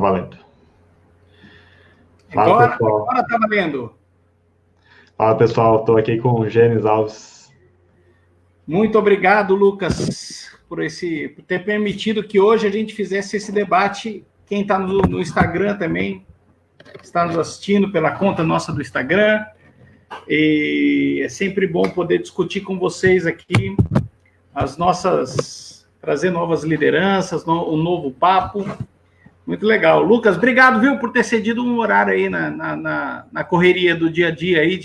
valendo. Fala, pessoal. Agora tá valendo. Fala, pessoal. Estou aqui com o Gênesis Alves. Muito obrigado, Lucas, por ter permitido que hoje a gente fizesse esse debate. Quem está no Instagram também está nos assistindo pela conta nossa do Instagram. E é sempre bom poder discutir com vocês aqui trazer novas lideranças, um novo papo. Muito legal. Lucas, obrigado, viu, por ter cedido um horário aí na correria do dia a dia aí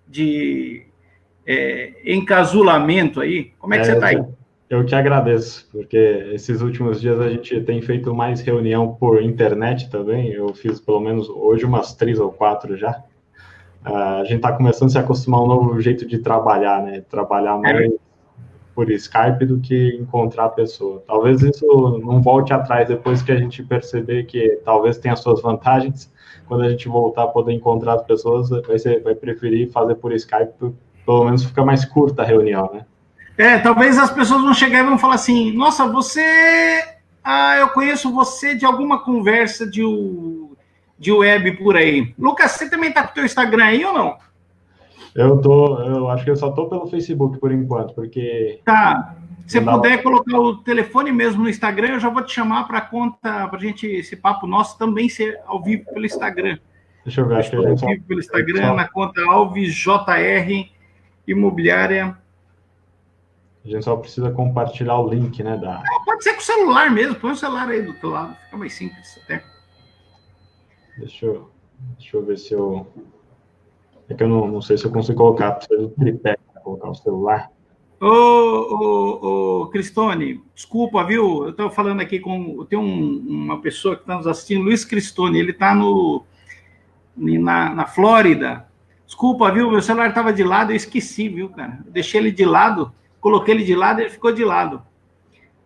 de encasulamento aí. Como é que você está aí? Eu que agradeço, porque esses últimos dias a gente tem feito mais reunião por internet também. Eu fiz pelo menos hoje umas 3 ou 4 já. A gente está começando a se acostumar a um novo jeito de trabalhar, né? Trabalhar mais por Skype do que encontrar a pessoa. Talvez isso não volte atrás depois que a gente perceber que talvez tenha suas vantagens. Quando a gente voltar a poder encontrar as pessoas, vai preferir fazer por Skype, pelo menos fica mais curta a reunião, né? Talvez as pessoas vão chegar e vão falar assim, nossa, eu conheço você de alguma conversa de web por aí. Lucas, você também tá com o teu Instagram aí ou não? Eu acho que eu só tô pelo Facebook por enquanto, porque... Tá, se puder colocar o telefone mesmo no Instagram, eu já vou te chamar para conta, pra gente, esse papo nosso também ser ao vivo pelo Instagram. Deixa eu ver, acho que ao vivo pelo Instagram, na conta Alves JR Imobiliária. A gente só precisa compartilhar o link, né? Pode ser com o celular mesmo, põe o celular aí do teu lado, fica mais simples até. Deixa eu ver se eu... É que eu não sei se eu consigo colocar, precisa do tripé para colocar o celular. Ô, Cristone, desculpa, viu? Eu estava falando aqui tem uma pessoa que está nos assistindo, Luiz Cristone, ele está na Flórida. Desculpa, viu? Meu celular estava de lado, eu esqueci, viu, cara? Eu deixei ele de lado, coloquei ele de lado e ele ficou de lado.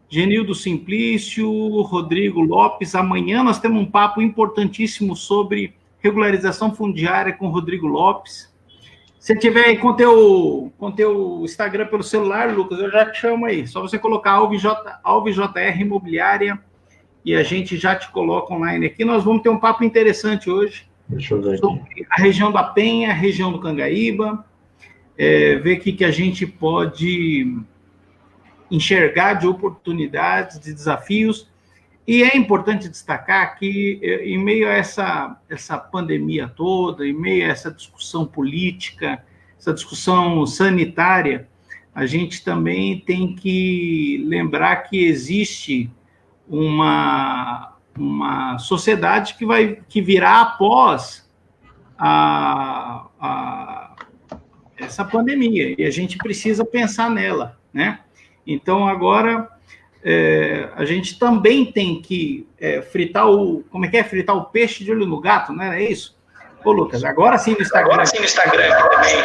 Genildo Simplício, Rodrigo Lopes, amanhã nós temos um papo importantíssimo sobre regularização fundiária com Rodrigo Lopes. Se tiver aí com teu Instagram pelo celular, Lucas, eu já te chamo aí. Só você colocar Alves JR Imobiliária e a gente já te coloca online aqui. Nós vamos ter um papo interessante hoje. Deixa eu ver aqui. Sobre a região da Penha, a região do Cangaíba, ver o que a gente pode enxergar de oportunidades, de desafios. E é importante destacar que, em meio a essa pandemia toda, em meio a essa discussão política, essa discussão sanitária, a gente também tem que lembrar que existe uma sociedade que virá após essa pandemia, e a gente precisa pensar nela, né? Então, agora... a gente também tem que fritar fritar o peixe de olho no gato, não é isso? Ô, Lucas, agora sim no Instagram. Agora sim no Instagram também.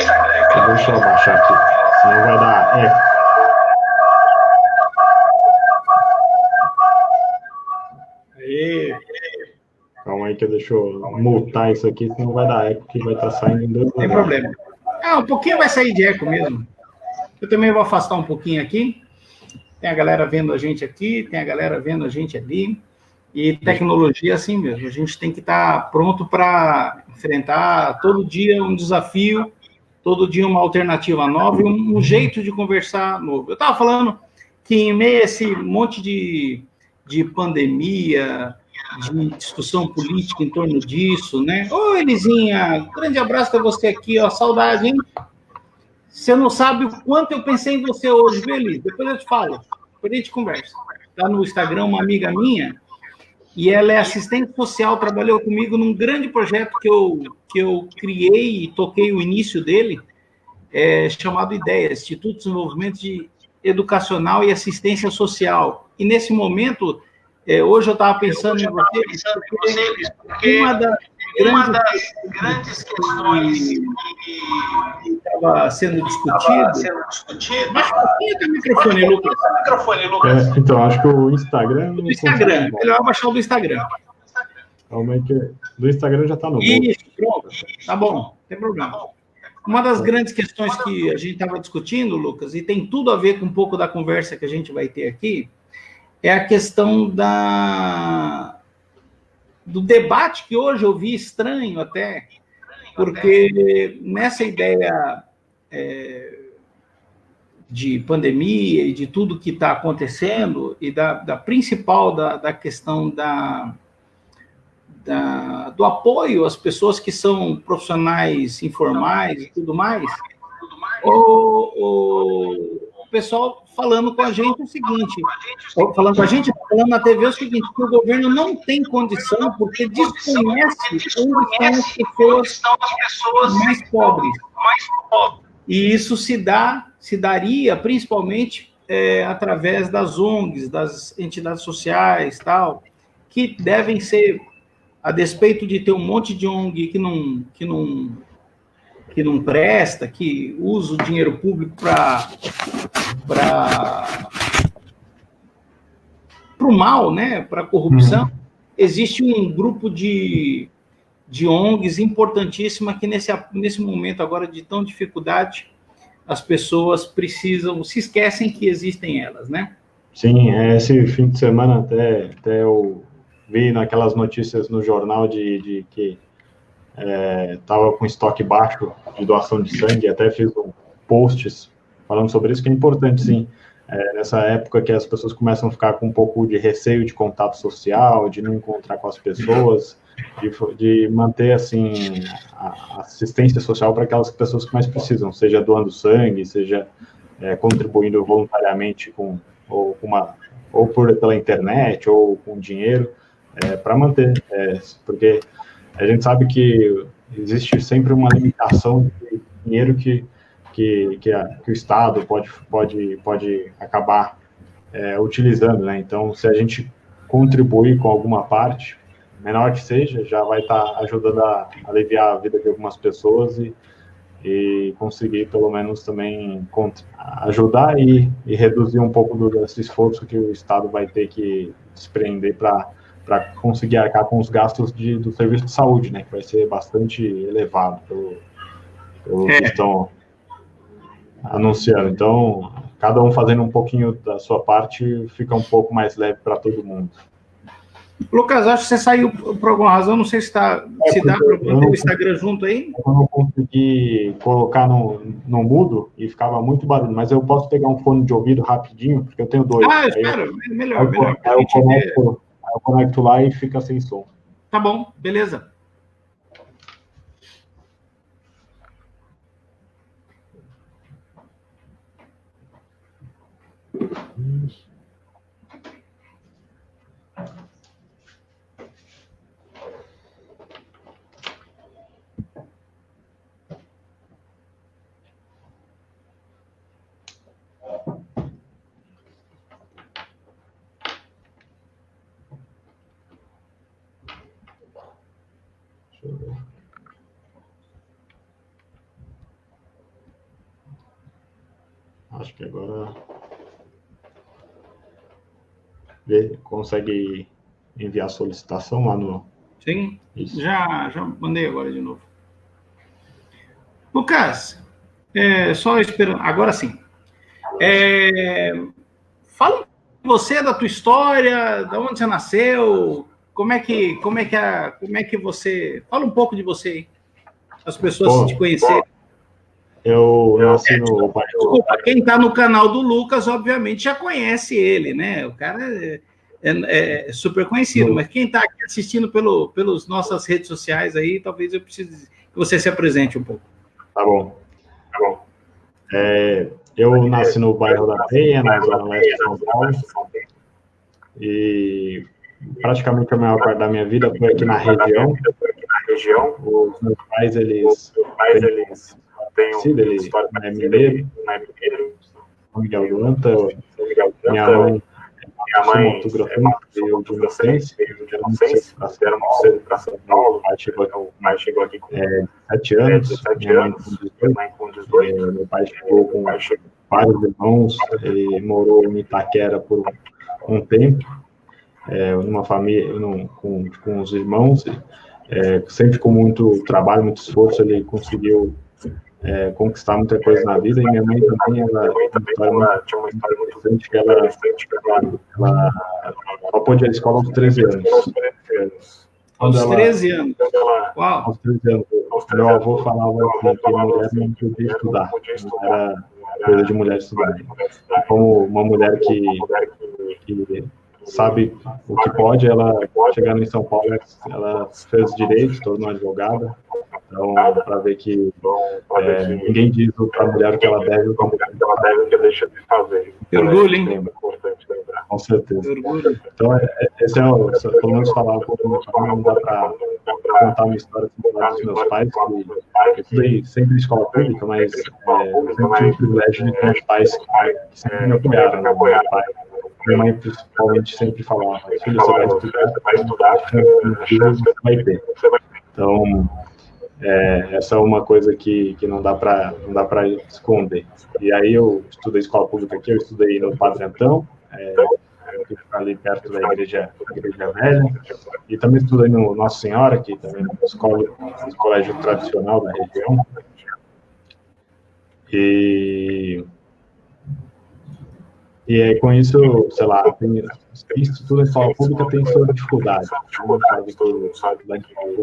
Deixa eu abaixar aqui, senão vai dar eco. Aí. Calma aí que deixa eu multar isso aqui, senão vai dar eco, que vai estar saindo em 2 minutos. Não tem problema. Um pouquinho vai sair de eco mesmo. Eu também vou afastar um pouquinho aqui. Tem a galera vendo a gente aqui, tem a galera vendo a gente ali. E tecnologia é assim mesmo. A gente tem que estar pronto para enfrentar todo dia um desafio, todo dia uma alternativa nova e um jeito de conversar novo. Eu estava falando que em meio a esse monte de pandemia, de discussão política em torno disso, né? Ô, Elisinha, grande abraço para você aqui, ó, saudade, hein? Você não sabe o quanto eu pensei em você hoje, viu, Eli? Depois eu te falo. Depois a gente conversa. Está no Instagram uma amiga minha, e ela é assistente social, trabalhou comigo num grande projeto que eu criei e toquei o início dele, chamado IDEA, Instituto de Desenvolvimento Educacional e Assistência Social. E nesse momento, hoje eu estava pensando em você, porque uma das grandes questões que estava sendo discutido. Baixa um pouquinho o microfone, Lucas. Então, acho que o Instagram... Do Instagram, melhor baixar o do Instagram. Calma aí que do Instagram já está no Isso, pronto. Tá bom, não tem problema. Uma das grandes questões que a gente estava discutindo, Lucas, e tem tudo a ver com um pouco da conversa que a gente vai ter aqui, é a questão do debate que hoje eu vi estranho até, porque nessa ideia de pandemia e de tudo que está acontecendo, e da principal da questão do apoio às pessoas que são profissionais informais e tudo mais, o pessoal falando com a gente o seguinte, falando na TV o seguinte, que o governo não tem condição, porque desconhece onde estão as pessoas mais pobres. E isso se daria principalmente através das ONGs, das entidades sociais, tal, que devem ser, a despeito de ter um monte de ONG que não presta, que usa o dinheiro público para o mal, né, para a corrupção, existe um grupo de ONGs importantíssima que nesse momento agora de tão dificuldade, as pessoas se esquecem que existem elas, né? Sim, esse fim de semana até eu vi naquelas notícias no jornal de que estava com estoque baixo de doação de sangue, até fiz posts falando sobre isso, que é importante, sim, nessa época que as pessoas começam a ficar com um pouco de receio de contato social, de não encontrar com as pessoas, de manter, assim, a assistência social para aquelas pessoas que mais precisam, seja doando sangue, seja contribuindo voluntariamente ou pela internet, ou com dinheiro, para manter, porque a gente sabe que existe sempre uma limitação de dinheiro que o Estado pode acabar utilizando, né? Então, se a gente contribuir com alguma parte, menor que seja, já vai estar ajudando a aliviar a vida de algumas pessoas e conseguir, pelo menos, também ajudar e reduzir um pouco desse esforço que o Estado vai ter que desprender para conseguir arcar com os gastos do serviço de saúde, né, que vai ser bastante elevado pelo que estão anunciando. Então, cada um fazendo um pouquinho da sua parte, fica um pouco mais leve para todo mundo. Lucas, acho que você saiu por alguma razão, não sei se dá para manter o Instagram junto aí. Eu não consegui colocar no mudo e ficava muito barulho, mas eu posso pegar um fone de ouvido rapidinho, porque eu tenho 2. Espero, melhor. Aí eu conecto lá e fica sem som. Tá bom, beleza. Deixa eu ver. Acho que agora consegue enviar a solicitação lá no... Sim, já mandei agora de novo. Lucas, só esperando, agora sim. Fala você da tua história, da onde você nasceu, como é que você... Fala um pouco de você aí, as pessoas te conhecerem. Eu nasci no bairro... Desculpa, quem está no canal do Lucas, obviamente, já conhece ele, né? O cara é super conhecido, mas quem está aqui assistindo pelas nossas redes sociais aí, talvez eu precise que você se apresente um pouco. Tá bom. Eu nasci no bairro da Penha, na zona leste de São Paulo, e praticamente a maior parte da minha vida foi aqui na região. Os meus pais, eles têm uma história mineiro, Miguel do Anta, minha mãe Mato Grossense, eu de Inocência, vieram cedo para São Paulo, o pai chegou aqui com 7 anos, minha mãe com 18, meu pai chegou com vários irmãos, ele morou em Itaquera por um tempo, numa família, com os irmãos, sempre com muito trabalho, muito esforço, ele conseguiu conquistar muita coisa na vida, e minha mãe também tinha uma história muito interessante, que ela pôde ir à escola aos 13 anos. Aos 13 anos. Uau. Aos 13 anos. Meu avô falava assim, que mulher não podia estudar. Não era coisa de mulher estudar. Como uma mulher que sabe o que pode, ela, chegando em São Paulo, ela fez direito, se tornou advogada. Então, para ver que ninguém diz para a mulher o que ela deve ou o que ela deixa de fazer. Orgulho, hein? Com certeza. Então, esse é o, pelo menos falar um pouco, não dá para contar uma história dos meus pais, que eu estudei sempre em escola pública, mas eu sempre tive o privilégio de ter uns pais que sempre me apoiaram, né? Meu pai, minha mãe principalmente sempre falava: filho, você vai estudar, você vai ter. Então, essa é uma coisa que não dá para esconder. E aí eu estudei escola pública aqui, eu estudei no Padre Antão, que fica ali perto da igreja velha, e também estudei no Nossa Senhora, que também é um colégio tradicional da região. E aí, com isso, sei lá, quem estuda em escola pública tem sua dificuldade. Todo mundo sabe que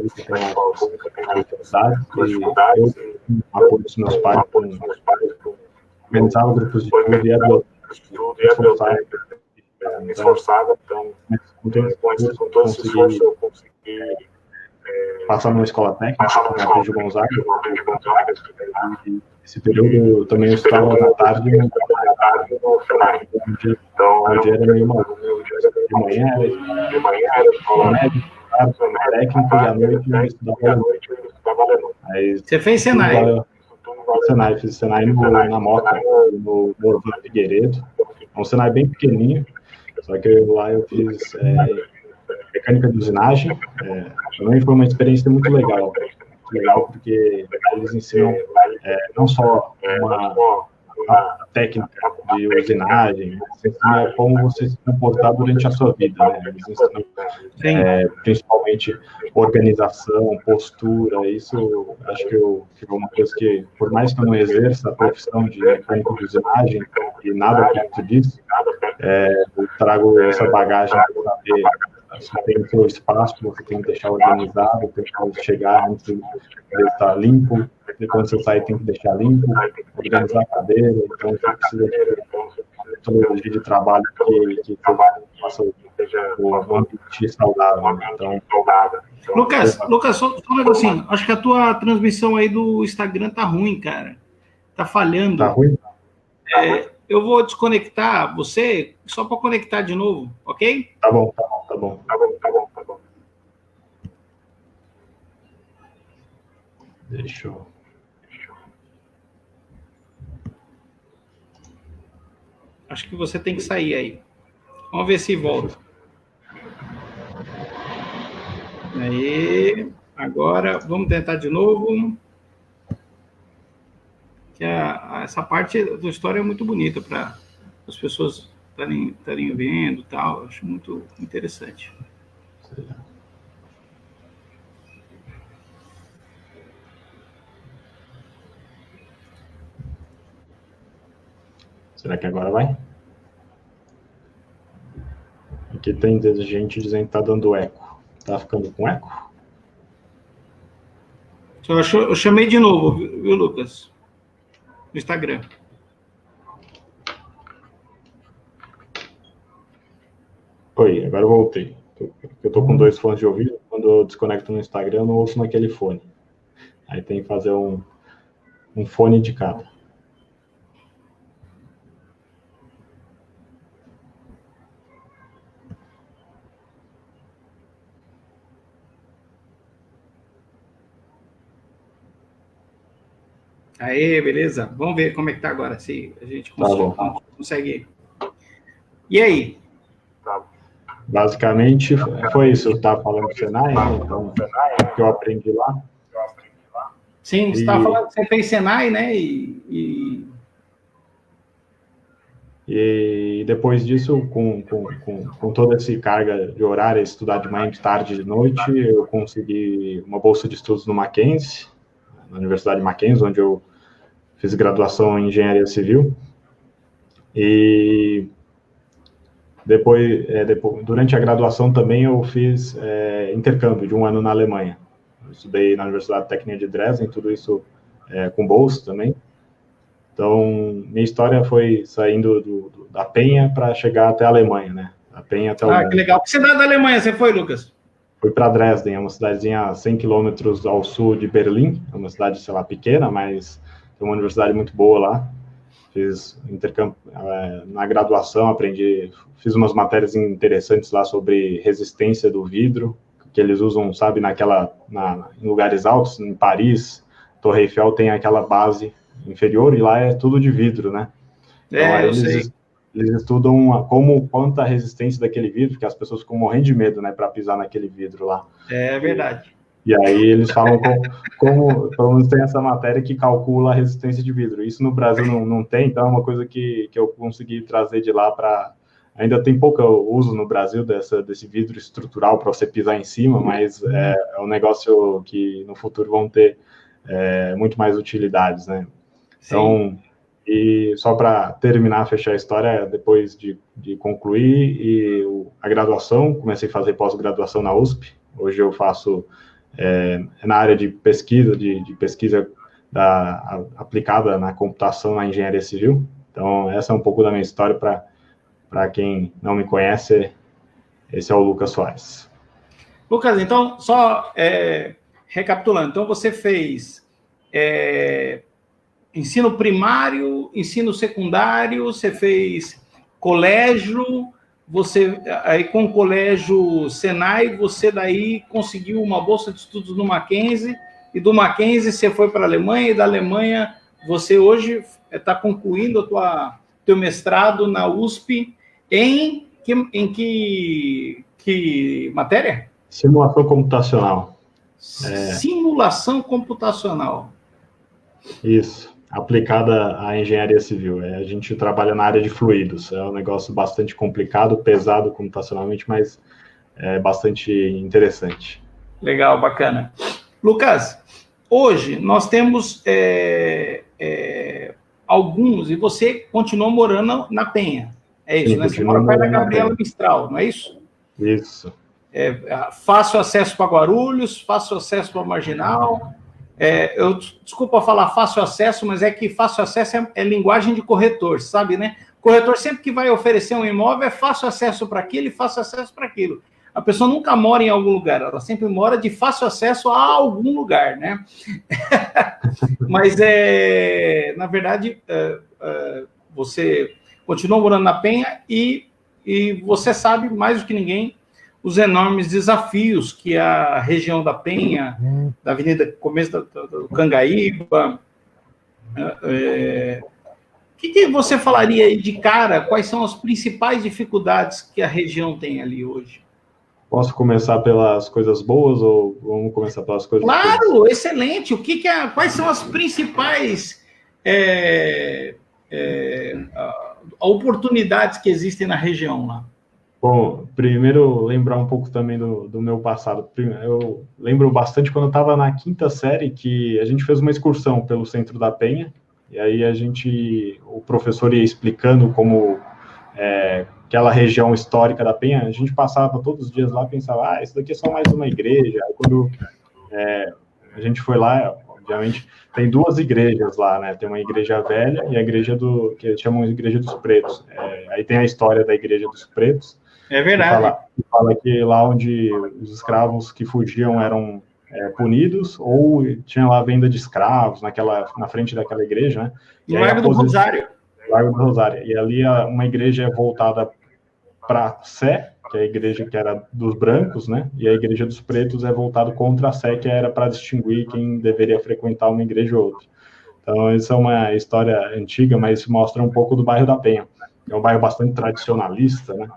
estudar em escola pública tem uma dificuldade, e eu, apoio dos meus pais, organizava grupos de estudo e era me esforçava, então, com todo esse esforço, eu consegui passar numa escola técnica, na Rede Gonzaga, e esse período também eu estudava na tarde no FENAI. Então, o dia era meio maluco. De manhã era escola média, técnica, e à noite eu estudava alemão. Você fez Senai? Fiz Senai na Moca, no Orlando Figueiredo. É um Senai bem pequenininho, só que lá eu fiz mecânica de usinagem. Também foi uma experiência muito legal. Porque eles ensinam não só uma técnica de usinagem, mas ensinam como você se comportar durante a sua vida, né? Eles ensinam principalmente organização, postura. Isso acho que é uma coisa que, por mais que eu não exerça a profissão de mecânico de usinagem e nada perto disso, eu trago essa bagagem para saber. Você tem o seu espaço, você tem que deixar organizado, tem que chegar antes de estar limpo, e quando você sair tem que deixar limpo, organizar a cadeira, então você precisa de metodologia de trabalho que faça o ambiente saudável. Né? Então, Lucas, só um negocinho, acho que a tua transmissão aí do Instagram tá ruim, cara, tá falhando. Tá ruim? Eu vou desconectar você só para conectar de novo, ok? Tá bom. Deixa eu... Acho que você tem que sair aí. Vamos ver se volta. Aí, agora, vamos tentar de novo. Que essa parte da história é muito bonita para as pessoas estarem vendo e tal. Acho muito interessante. Será que agora vai? Aqui tem gente dizendo que tá dando eco. Tá ficando com eco? Eu chamei de novo, viu, Lucas? No Instagram. Oi, agora eu voltei. Eu tô com 2 fones de ouvido. Quando eu desconecto no Instagram, eu não ouço naquele fone. Aí tem que fazer um fone de cada. Aê, beleza? Vamos ver como é que tá agora, se a gente consegue. E aí? Basicamente, foi isso. Eu estava falando do Senai, né? Então, o que eu aprendi lá. Sim, você estava falando que você fez Senai, né? E depois disso, com toda essa carga de horário, estudar de manhã, de tarde, de noite, eu consegui uma bolsa de estudos no Mackenzie, na Universidade Mackenzie, onde eu fiz graduação em Engenharia Civil. E Durante a graduação também eu fiz intercâmbio de 1 ano na Alemanha. Eu estudei na Universidade Técnica de Dresden, tudo isso com bolsa também. Então, minha história foi saindo da Penha para chegar até a Alemanha, né? A Penha até o que legal. Que cidade da Alemanha você foi, Lucas? Fui para Dresden, é uma cidadezinha a 100 quilômetros ao sul de Berlim. É uma cidade, sei lá, pequena, mas tem uma universidade muito boa lá. Fiz intercâmbio na graduação, fiz umas matérias interessantes lá sobre resistência do vidro, que eles usam, sabe, em lugares altos, em Paris, Torre Eiffel tem aquela base inferior e lá é tudo de vidro, né? Então, eles estudam quanta a resistência daquele vidro, que as pessoas ficam morrendo de medo, né, para pisar naquele vidro lá. É verdade. E aí eles falam como pelo menos tem essa matéria que calcula a resistência de vidro. Isso no Brasil não tem, então é uma coisa que eu consegui trazer de lá para... Ainda tem pouco uso no Brasil desse vidro estrutural para você pisar em cima, mas é um negócio que no futuro vão ter muito mais utilidades, né? Então, e só para terminar, fechar a história, depois de concluir a graduação, comecei a fazer pós-graduação na USP. Hoje eu faço na área de pesquisa, de pesquisa aplicada na computação na engenharia civil. Então, essa é um pouco da minha história. Para quem não me conhece, esse é o Lucas Soares. Lucas, então, só recapitulando. Então, você fez ensino primário, ensino secundário, você fez colégio, aí com o colégio Senai, você daí conseguiu uma bolsa de estudos no Mackenzie, e do Mackenzie você foi para a Alemanha, e da Alemanha você hoje está concluindo teu mestrado na USP em que matéria? Simulação computacional. Simulação computacional. Isso, aplicada à engenharia civil. A gente trabalha na área de fluidos. É um negócio bastante complicado, pesado computacionalmente, mas é bastante interessante. Legal, bacana. Lucas, hoje nós temos alguns, e você continua morando na Penha. É isso, Sim, né? Você mora perto da Gabriela Mistral, não é isso? Isso. Fácil acesso para Guarulhos, fácil acesso para Marginal. Desculpa falar fácil acesso, mas é que fácil acesso é linguagem de corretor, sabe, né? Corretor sempre que vai oferecer um imóvel é fácil acesso para aquilo e fácil acesso para aquilo. A pessoa nunca mora em algum lugar, ela sempre mora de fácil acesso a algum lugar, né? Mas, na verdade, você continua morando na Penha e você sabe, mais do que ninguém, os enormes desafios que a região da Penha, da Avenida Começo do Cangaíba, o que você falaria aí de cara? Quais são as principais dificuldades que a região tem ali hoje? Posso começar pelas coisas boas ou vamos começar pelas coisas boas? Claro, excelente. Quais são as principais oportunidades que existem na região lá? Bom, primeiro lembrar um pouco também do meu passado. Eu lembro bastante quando eu estava na 5ª série que a gente fez uma excursão pelo centro da Penha e aí o professor ia explicando como aquela região histórica da Penha, a gente passava todos os dias lá e pensava, isso daqui é só mais uma igreja. Aí quando a gente foi lá, obviamente, tem 2 igrejas lá, né? Tem uma igreja velha e a igreja que eles chamam de Igreja dos Pretos. Aí tem a história da Igreja dos Pretos. É verdade. Fala que lá onde os escravos que fugiam eram punidos, ou tinha lá venda de escravos na frente daquela igreja, né? No Largo do Rosário. Largo do Rosário. E ali uma igreja é voltada para Sé, que é a igreja que era dos brancos, né? E a Igreja dos Pretos é voltada contra a Sé, que era para distinguir quem deveria frequentar uma igreja ou outra. Então, isso é uma história antiga, mas mostra um pouco do bairro da Penha. É um bairro bastante tradicionalista, né?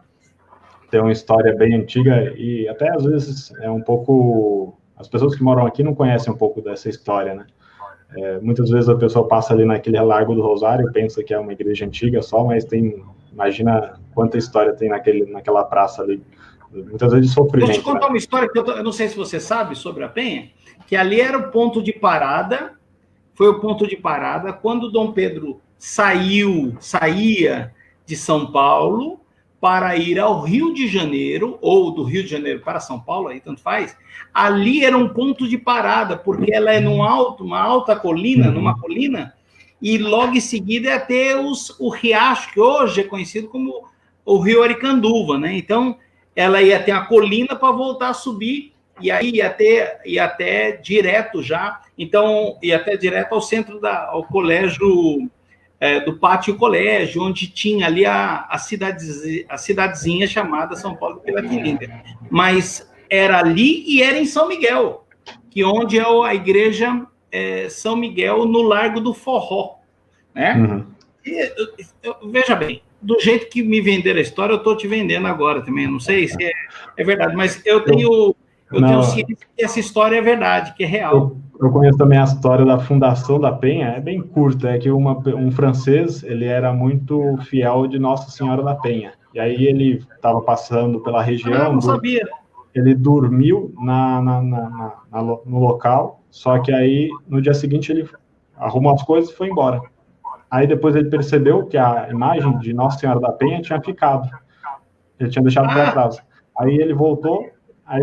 Tem uma história bem antiga e até às vezes é um pouco... As pessoas que moram aqui não conhecem um pouco dessa história, né? Muitas vezes a pessoa passa ali naquele Largo do Rosário e pensa que é uma igreja antiga só, mas imagina quanta história tem naquela praça ali. Muitas vezes de sofrimento. Vou te contar uma história que eu não sei se você sabe sobre a Penha, que ali era o ponto de parada, foi o ponto de parada quando Dom Pedro saía de São Paulo para ir ao Rio de Janeiro, ou do Rio de Janeiro para São Paulo, aí tanto faz, ali era um ponto de parada, porque ela é uma alta colina, numa colina, e logo em seguida ia ter o riacho, que hoje é conhecido como o Rio Aricanduva, né? Então, ela ia ter a colina para voltar a subir, e aí ia até direto já, então, ia até direto ao centro, ao colégio, do Pátio Colégio, onde tinha ali a cidadezinha chamada São Paulo de Piratininga. Mas era ali e era em São Miguel, que onde é a igreja São Miguel, no Largo do Forró, né? Veja bem, do jeito que me venderam a história, eu estou te vendendo agora também, não sei se é verdade, mas eu tenho ciência que essa história é verdade, que é real. Eu conheço também a história da fundação da Penha, é bem curta, é que um francês, ele era muito fiel de Nossa Senhora da Penha, e aí ele estava passando pela região, não sabia. Ele dormiu no local, só que aí, no dia seguinte, ele arrumou as coisas e foi embora. Aí depois ele percebeu que a imagem de Nossa Senhora da Penha tinha ficado, ele tinha deixado para trás. Aí ele voltou, aí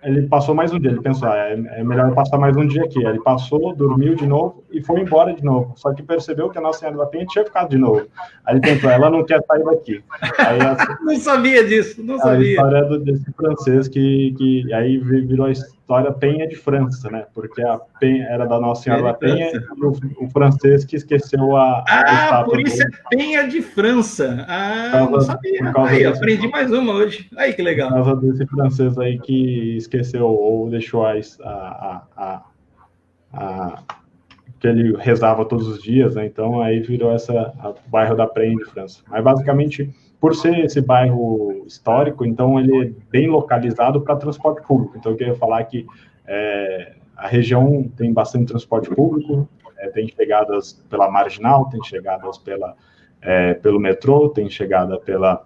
ele passou mais um dia, ele pensou, é melhor eu passar mais um dia aqui. Aí ele passou, dormiu de novo e foi embora de novo. Só que percebeu que a Nossa Senhora da Penha tinha ficado de novo. Aí ele pensou, ela não quer sair daqui. Aí, não sabia disso, não sabia. A história desse francês que aí virou a história Penha de França, né? Porque a Penha era da Nossa Senhora da Penha e o francês que esqueceu a estátua. Por isso dele. É Penha de França. Não sabia. Aí, aprendi mais uma hoje. Aí, que legal. Por causa desse francês aí que esqueceu ou deixou que ele rezava todos os dias, né? Então aí virou o bairro da Penha de França. Mas basicamente, por ser esse bairro histórico, então ele é bem localizado para transporte público. Então eu queria falar que a região tem bastante transporte público, tem chegadas pela Marginal, tem chegadas pelo metrô, tem chegada pela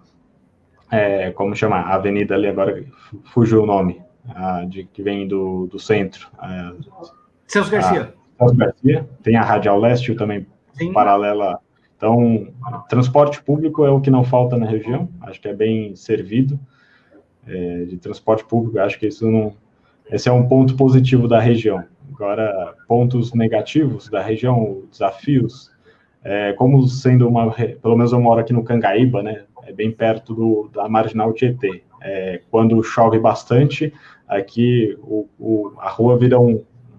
como chama? A avenida ali, agora fugiu o nome, que vem do centro. Celso Garcia. Celso Garcia. Tem a Radial Leste também, sim, paralela. Então, transporte público é o que não falta na região, acho que é bem servido de transporte público, acho que esse é um ponto positivo da região. Agora, pontos negativos da região, desafios, como sendo pelo menos eu moro aqui no Cangaíba, né, bem perto da Marginal Tietê. Quando chove bastante, aqui a rua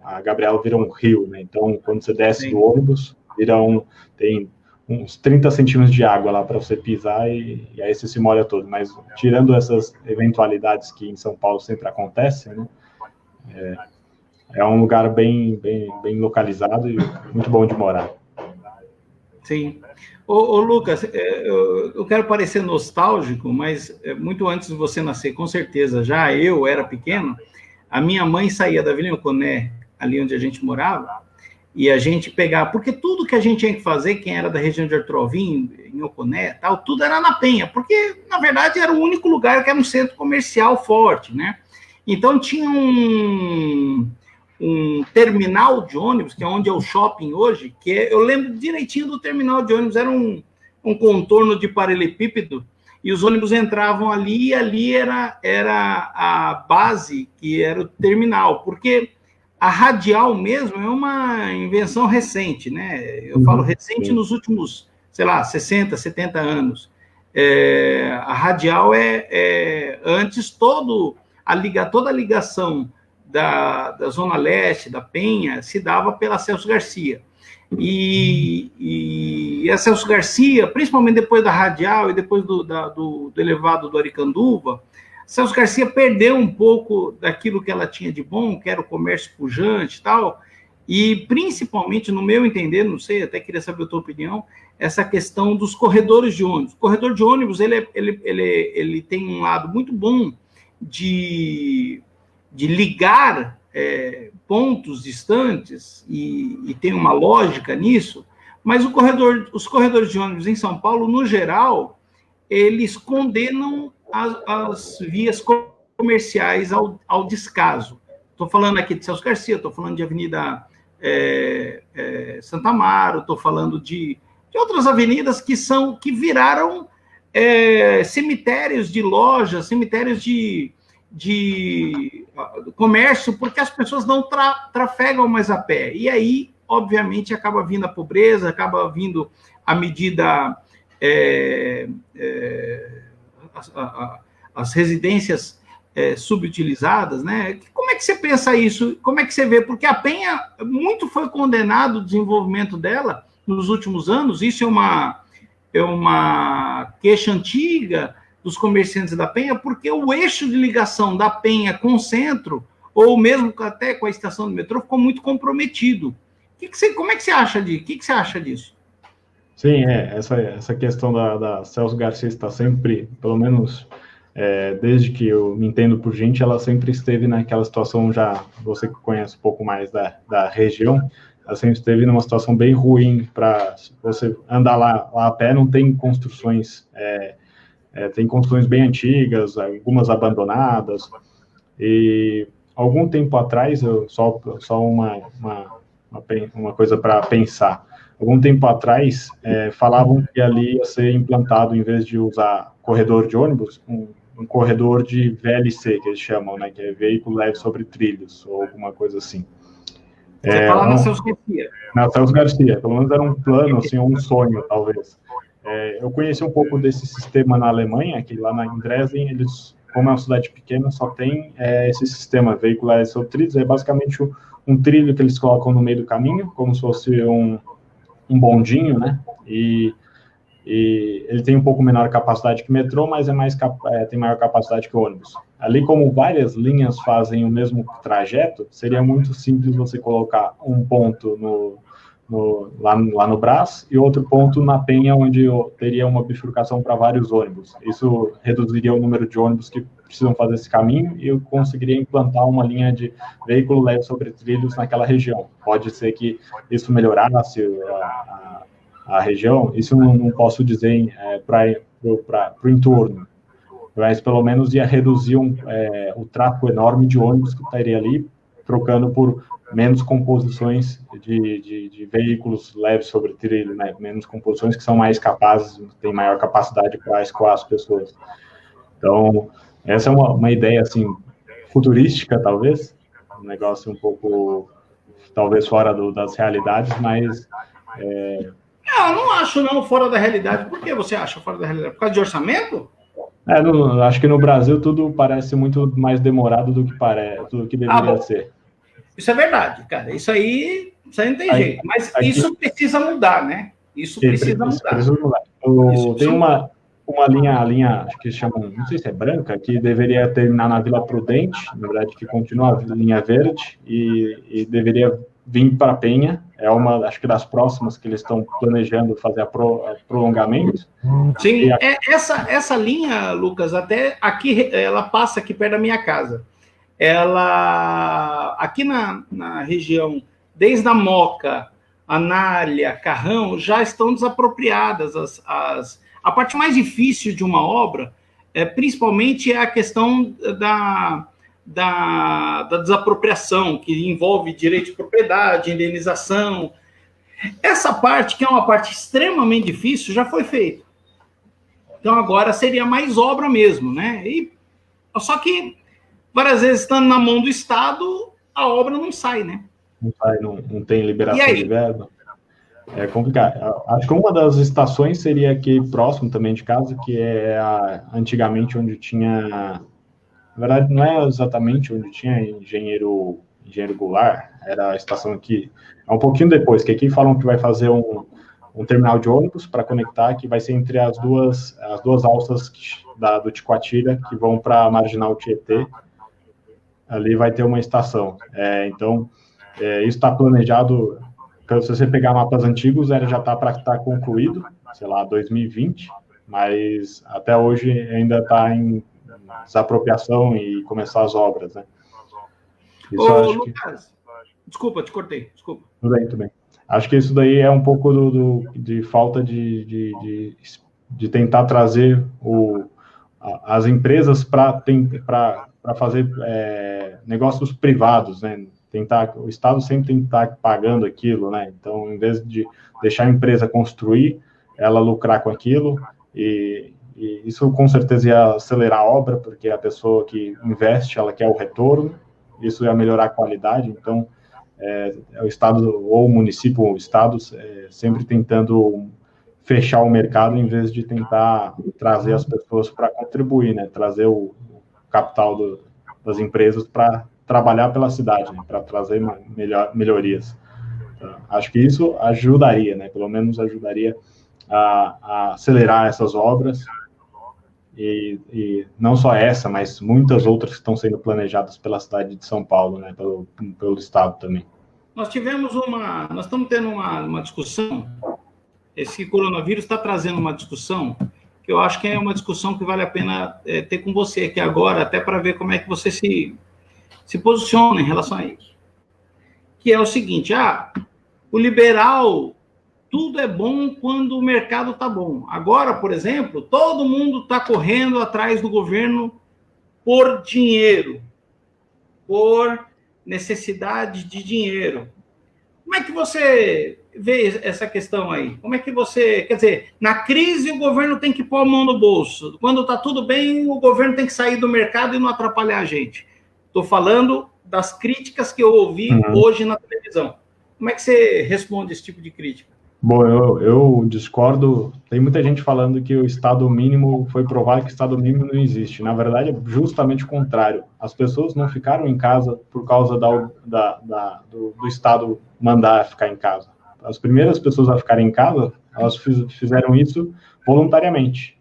a Gabriela vira um rio, né? Então, quando você desce, sim, do ônibus, tem uns 30 centímetros de água lá para você pisar e aí você se molha todo. Mas, tirando essas eventualidades que em São Paulo sempre acontecem, né? É um lugar bem localizado e muito bom de morar. Sim. Ô Lucas, eu quero parecer nostálgico, mas muito antes de você nascer, com certeza, já eu era pequeno, a minha mãe saía da Vila Oconé, ali onde a gente morava, e a gente pegava, porque tudo que a gente tinha que fazer, quem era da região de Artur Alvim, em Oconé, tal, tudo era na Penha, porque, na verdade, era o único lugar que era um centro comercial forte, né? Então, tinha um terminal de ônibus, que é onde é o shopping hoje, eu lembro direitinho do terminal de ônibus, era um contorno de paralelepípedo, e os ônibus entravam ali, e ali era a base, que era o terminal, porque a radial mesmo é uma invenção recente, né? Eu falo recente nos últimos, sei lá, 60, 70 anos. A radial antes toda a ligação da Zona Leste, da Penha, se dava pela Celso Garcia. E a Celso Garcia, principalmente depois da radial e depois do elevado do Aricanduva, Celso Garcia perdeu um pouco daquilo que ela tinha de bom, que era o comércio pujante e tal, e principalmente, no meu entender, não sei, até queria saber a tua opinião, essa questão dos corredores de ônibus. O corredor de ônibus, ele tem um lado muito bom de ligar pontos distantes, e tem uma lógica nisso, mas os corredores de ônibus em São Paulo, no geral, eles condenam as vias comerciais ao descaso. Estou falando aqui de Celso Garcia, estou falando de Avenida Santa Amaro, estou falando de outras avenidas que viraram cemitérios de lojas, cemitérios de comércio, porque as pessoas não trafegam mais a pé. E aí, obviamente, acaba vindo a pobreza, acaba vindo a medida... as residências subutilizadas, né? Como é que você pensa isso? Como é que você vê? Porque a Penha muito foi condenado o desenvolvimento dela nos últimos anos. Isso é uma queixa antiga dos comerciantes da Penha, porque o eixo de ligação da Penha com o centro, ou mesmo até com a estação do metrô, ficou muito comprometido. Como é que você acha disso? O que você acha disso? Sim, essa questão da Celso Garcia está sempre, pelo menos desde que eu me entendo por gente, ela sempre esteve naquela situação, já você que conhece um pouco mais da região, ela sempre esteve numa situação bem ruim para você andar lá a pé, não tem construções, tem construções bem antigas, algumas abandonadas, e algum tempo atrás, só uma coisa para pensar, algum tempo atrás, falavam que ali ia ser implantado, em vez de usar corredor de ônibus, um corredor de VLC, que eles chamam, né, que é veículo leve sobre trilhos, ou alguma coisa assim. Você fala na Celso Garcia. Na Celso Garcia, pelo menos era um plano, assim, um sonho, talvez. Eu conheci um pouco desse sistema na Alemanha, que lá em Dresden, eles, como é uma cidade pequena, só tem esse sistema, veículo leve sobre trilhos, é basicamente um trilho que eles colocam no meio do caminho, como se fosse um bondinho, né? E ele tem um pouco menor capacidade que o metrô, mas tem maior capacidade que o ônibus. Ali, como várias linhas fazem o mesmo trajeto, seria muito simples você colocar um ponto lá no Brás e outro ponto na Penha, onde teria uma bifurcação para vários ônibus. Isso reduziria o número de ônibus que precisam fazer esse caminho e eu conseguiria implantar uma linha de veículo leve sobre trilhos naquela região. Pode ser que isso melhorasse a região, isso não posso dizer para o entorno, mas pelo menos ia reduzir o tráfego enorme de ônibus que estaria ali, trocando por menos composições de veículos leves sobre trilho, né? Menos composições que são mais capazes, têm maior capacidade para escoar as pessoas. Então, essa é uma ideia, assim, futurística, talvez, um negócio um pouco, talvez, fora das realidades, mas... Eu não acho, não, fora da realidade. Por que você acha fora da realidade? Por causa de orçamento? Acho que no Brasil tudo parece muito mais demorado do que deveria ser. Isso é verdade, cara. Isso aí não tem jeito. Mas isso precisa mudar, né? Isso precisa mudar. Tem uma linha, acho que chamam, não sei se é branca, que deveria terminar na Vila Prudente, na verdade, que continua a linha verde, e deveria vir para a Penha. É uma, acho que das próximas que eles estão planejando fazer prolongamento. Sim, essa linha, Lucas, até aqui, ela passa aqui perto da minha casa. Ela, aqui na região, desde a Moca, Anália, Carrão, já estão desapropriadas. A parte mais difícil de uma obra, principalmente, é a questão da desapropriação, que envolve direito de propriedade, indenização. Essa parte, que é uma parte extremamente difícil, já foi feita. Então, agora seria mais obra mesmo, né? Só que, várias vezes, estando na mão do Estado, a obra não sai, né? Não sai, não tem liberação de verba. É complicado. Acho que uma das estações seria aqui próximo também de casa, que é antigamente onde tinha... Na verdade, não é exatamente onde tinha engenheiro Goulart, era a estação aqui. É um pouquinho depois, que aqui falam que vai fazer um terminal de ônibus para conectar, que vai ser entre as duas alças do Ticoatira, que vão para a Marginal Tietê. Ali vai ter uma estação. Então, isso está planejado, se você pegar mapas antigos, já está para estar concluído, sei lá, 2020, mas até hoje ainda está em desapropriação e começar as obras, né? Lucas, desculpa, te cortei, desculpa. Tudo bem. Acho que isso daí é um pouco de falta de tentar trazer as empresas para fazer negócios privados, né? O Estado sempre tem que estar pagando aquilo, né? Então, em vez de deixar a empresa construir, ela lucrar com aquilo e e isso com certeza ia acelerar a obra, porque a pessoa que investe, ela quer o retorno, isso ia melhorar a qualidade, então o Estado, ou o município, ou o Estado, sempre tentando fechar o mercado, em vez de tentar trazer as pessoas para contribuir, né, trazer o capital das empresas para trabalhar pela cidade, né, para trazer melhorias. Então, acho que isso ajudaria, né, pelo menos ajudaria a acelerar essas obras, e não só essa, mas muitas outras que estão sendo planejadas pela cidade de São Paulo, né, pelo Estado também. Nós estamos tendo uma discussão, esse coronavírus está trazendo uma discussão, que eu acho que é uma discussão que vale a pena ter com você aqui agora, até para ver como é que você se posiciona em relação a isso. Que é o seguinte, o liberal, tudo é bom quando o mercado está bom. Agora, por exemplo, todo mundo está correndo atrás do governo por dinheiro, por necessidade de dinheiro. Como é que você vê essa questão aí? Como é que você... Quer dizer, na crise o governo tem que pôr a mão no bolso. Quando está tudo bem, o governo tem que sair do mercado e não atrapalhar a gente. Estou falando das críticas que eu ouvi hoje na televisão. Como é que você responde esse tipo de crítica? Bom, eu discordo. Tem muita gente falando que o Estado mínimo, foi provado que o Estado mínimo não existe. Na verdade, é justamente o contrário. As pessoas não ficaram em casa por causa do Estado mandar ficar em casa. As primeiras pessoas a ficarem em casa, elas fizeram isso voluntariamente.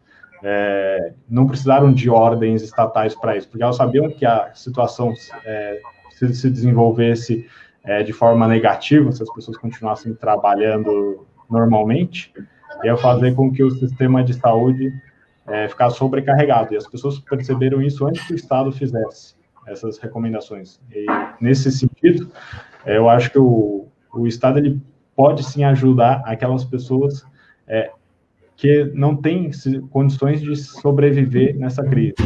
Não precisaram de ordens estatais para isso, porque elas sabiam que a situação se desenvolvesse de forma negativa, se as pessoas continuassem trabalhando normalmente, ia fazer com que o sistema de saúde ficasse sobrecarregado. E as pessoas perceberam isso antes que o Estado fizesse essas recomendações. E, nesse sentido, eu acho que o Estado ele pode sim ajudar aquelas pessoas que não têm condições de sobreviver nessa crise.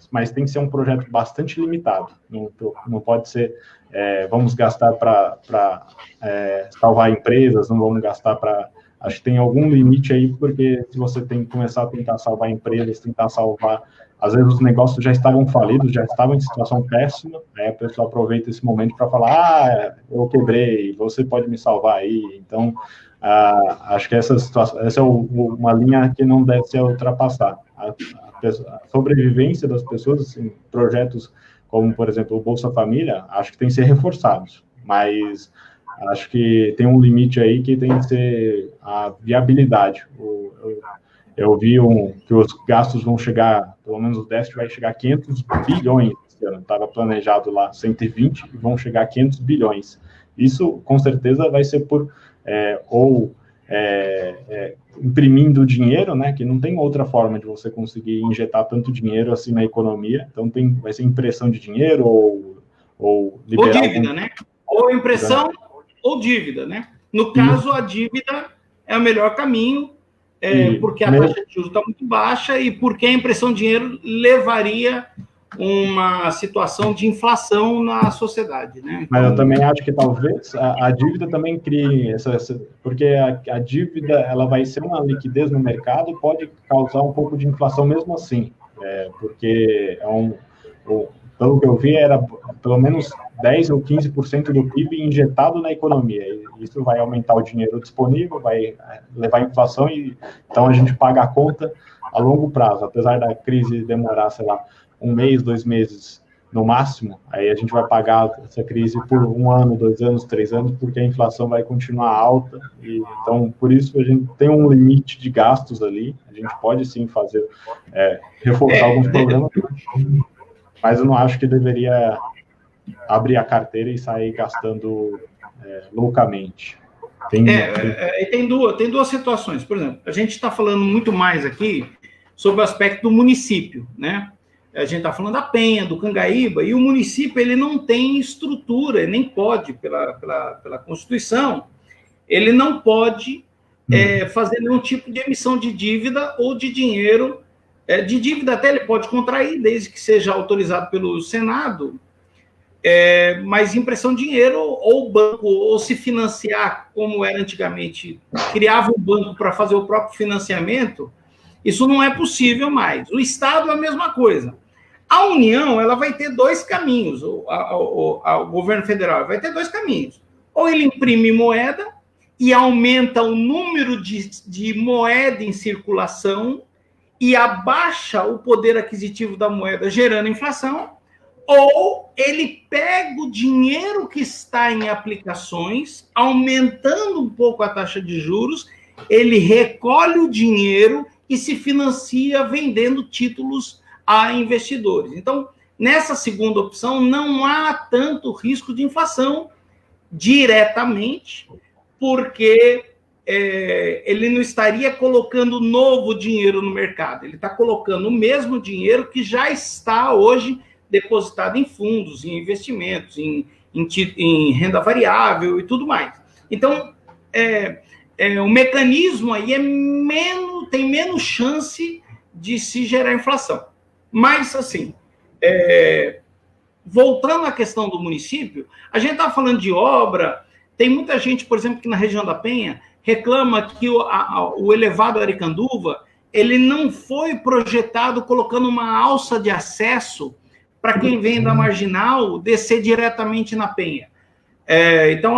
Mas tem que ser um projeto bastante limitado. Não pode ser, vamos gastar para salvar empresas, não vamos gastar para... Acho que tem algum limite aí, porque se você tem que começar a tentar salvar empresas, tentar salvar... Às vezes os negócios já estavam falidos, já estavam em situação péssima, aí a pessoa aproveita esse momento para falar, eu quebrei, você pode me salvar aí. Então, acho que essa é uma linha que não deve ser ultrapassada. A sobrevivência das pessoas, assim, projetos como, por exemplo, o Bolsa Família, acho que tem que ser reforçados, mas acho que tem um limite aí que tem que ser a viabilidade. Eu vi que os gastos vão chegar, pelo menos o déficit vai chegar a 500 bilhões esse ano, estava planejado lá 120 e vão chegar a 500 bilhões. Isso, com certeza, vai ser por imprimindo dinheiro, né, que não tem outra forma de você conseguir injetar tanto dinheiro assim na economia, então vai ser impressão de dinheiro ou liberar... Ou dívida, né? Ou impressão ou dívida, né? No caso, a dívida é o melhor caminho, porque a taxa de juros está muito baixa e porque a impressão de dinheiro levaria uma situação de inflação na sociedade, né? Então, mas eu também acho que talvez a dívida também crie porque a dívida ela vai ser uma liquidez no mercado e pode causar um pouco de inflação mesmo assim, porque pelo que eu vi era pelo menos 10 ou 15% do PIB injetado na economia, e isso vai aumentar o dinheiro disponível, vai levar a inflação, e então a gente paga a conta a longo prazo, apesar da crise demorar, sei lá, 1 mês, 2 meses no máximo, aí a gente vai pagar essa crise por 1 ano, 2 anos, 3 anos, porque a inflação vai continuar alta, e então por isso a gente tem um limite de gastos ali, a gente pode sim fazer, reforçar alguns programas, mas eu não acho que deveria abrir a carteira e sair gastando loucamente. Tem duas situações. Por exemplo, a gente está falando muito mais aqui sobre o aspecto do município, né? A gente está falando da Penha, do Cangaíba, e o município ele não tem estrutura, nem pode, pela Constituição, ele não pode fazer nenhum tipo de emissão de dívida ou de dinheiro. De dívida até ele pode contrair, desde que seja autorizado pelo Senado, mas impressão de dinheiro, ou banco, ou se financiar, como era antigamente, criava um banco para fazer o próprio financiamento, Isso não é possível mais. O Estado é a mesma coisa. A União, ela vai ter dois caminhos, o governo federal vai ter dois caminhos. Ou ele imprime moeda e aumenta o número de moeda em circulação e abaixa o poder aquisitivo da moeda, gerando inflação, ou ele pega o dinheiro que está em aplicações, aumentando um pouco a taxa de juros, ele recolhe o dinheiro e se financia vendendo títulos a investidores. Então, nessa segunda opção, não há tanto risco de inflação diretamente, porque ele não estaria colocando novo dinheiro no mercado, ele está colocando o mesmo dinheiro que já está hoje depositado em fundos, em investimentos, em renda variável e tudo mais. Então, o mecanismo aí tem menos chance de se gerar inflação. Mas, assim, voltando à questão do município, a gente está falando de obra, tem muita gente, por exemplo, que na região da Penha, reclama que o elevado Aricanduva, ele não foi projetado colocando uma alça de acesso para quem vem da Marginal descer diretamente na Penha. Então,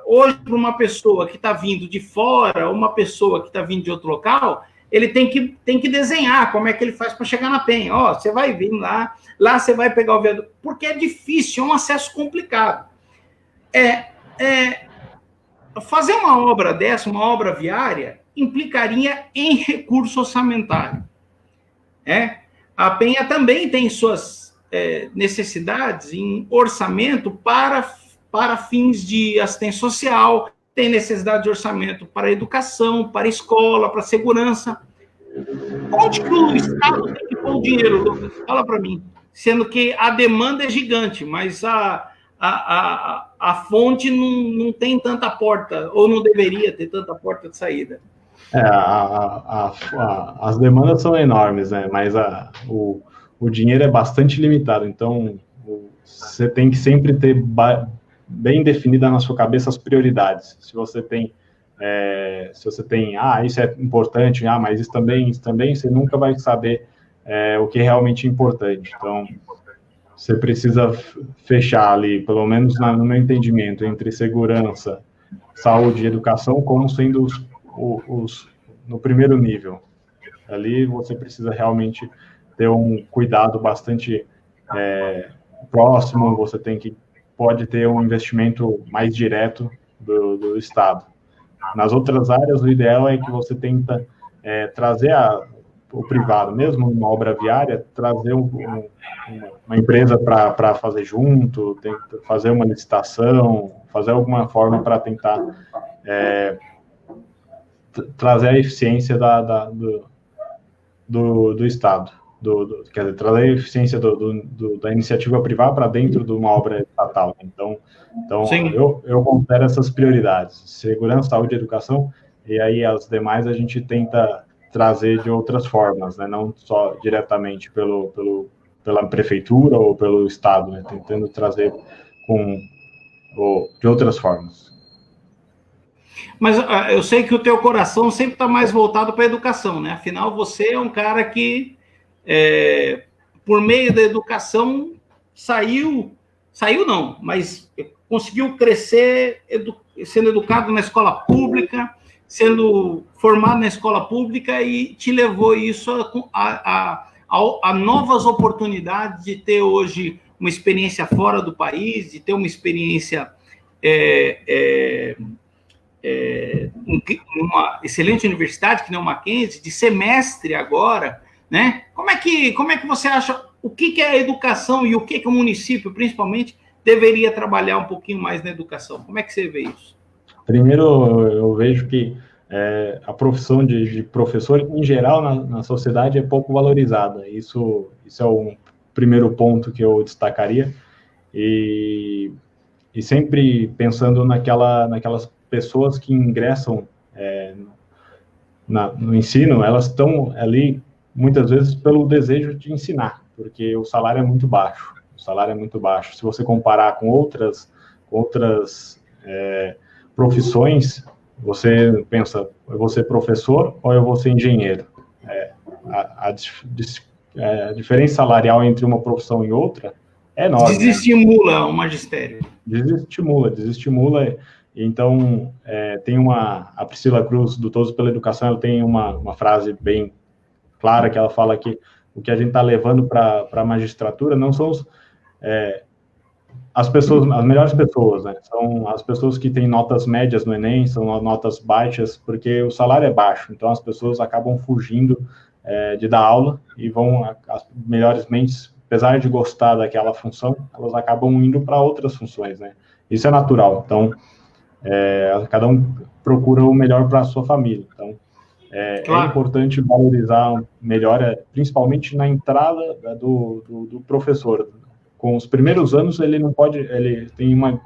hoje, para uma pessoa que está vindo de fora, ou uma pessoa que está vindo de outro local, ele tem que desenhar como é que ele faz para chegar na Penha. Você vai vir lá você vai pegar o viaduto, porque é difícil, é um acesso complicado. Fazer uma obra dessa, uma obra viária, implicaria em recurso orçamentário. A Penha também tem suas necessidades em orçamento para fins de assistência social, tem necessidade de orçamento para educação, para escola, para segurança. Onde que o Estado tem que pôr o dinheiro, Lucas? Fala para mim. Sendo que a demanda é gigante, mas a fonte não tem tanta porta, ou não deveria ter tanta porta de saída. As demandas são enormes, né? Mas o dinheiro é bastante limitado, então você tem que sempre ter bem definida na sua cabeça as prioridades. Se você tem, isso é importante, mas isso também, você nunca vai saber o que é realmente importante. Então, você precisa fechar ali, pelo menos no meu entendimento, entre segurança, saúde e educação, como sendo no primeiro nível. Ali você precisa realmente ter um cuidado bastante próximo, você pode ter um investimento mais direto do Estado. Nas outras áreas, o ideal é que você tenta trazer o privado, mesmo numa obra viária, trazer uma empresa para fazer junto, fazer uma licitação, fazer alguma forma para tentar trazer a eficiência do Estado. Quer dizer, trazer a eficiência da iniciativa privada para dentro de uma obra estatal. Então eu considero essas prioridades: segurança, saúde e educação, e aí as demais a gente tenta trazer de outras formas, né? Não só diretamente pela prefeitura ou pelo Estado, né? Tentando trazer de outras formas. Mas eu sei que o teu coração sempre está mais voltado para a educação, né? Afinal, você é um cara que por meio da educação, mas conseguiu crescer sendo educado na escola pública, sendo formado na escola pública, e te levou isso a novas oportunidades de ter hoje uma experiência fora do país, de ter uma experiência numa excelente universidade, que nem o Mackenzie, de semestre agora, né? Como é que você acha, o que é a educação e o que o município, principalmente, deveria trabalhar um pouquinho mais na educação? Como é que você vê isso? Primeiro, eu vejo que a profissão de professor, em geral, na sociedade, é pouco valorizada. Isso é um primeiro ponto que eu destacaria. E sempre pensando naquelas pessoas que ingressam no ensino, elas estão ali muitas vezes pelo desejo de ensinar, porque o salário é muito baixo. Se você comparar com outras profissões, você pensa, eu vou ser professor ou eu vou ser engenheiro? a diferença salarial entre uma profissão e outra é enorme. Desestimula, né? O magistério. Desestimula. Então, tem a Priscila Cruz, do Todos pela Educação, ela tem uma frase bem clara, que ela fala que o que a gente está levando para a magistratura não são as melhores pessoas, né? São as pessoas que têm notas médias no Enem, são notas baixas, porque o salário é baixo, então as pessoas acabam fugindo de dar aula e as melhores mentes, apesar de gostar daquela função, elas acabam indo para outras funções, né? Isso é natural, então cada um procura o melhor para a sua família, então claro. É importante valorizar melhor, principalmente na entrada do professor. Com os primeiros anos, ele tem uma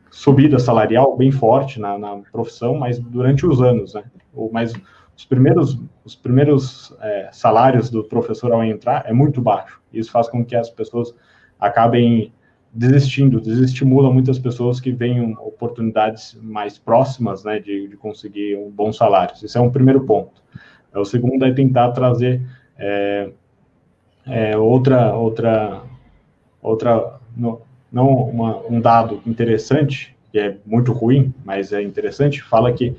subida salarial bem forte na profissão, mas durante os anos, né? Mas os primeiros salários do professor ao entrar é muito baixo. Isso faz com que as pessoas acabem desestimula muitas pessoas que veem oportunidades mais próximas, né, de conseguir um bom salário. Esse é um primeiro ponto. O segundo é tentar trazer um dado interessante, que é muito ruim, mas é interessante, fala que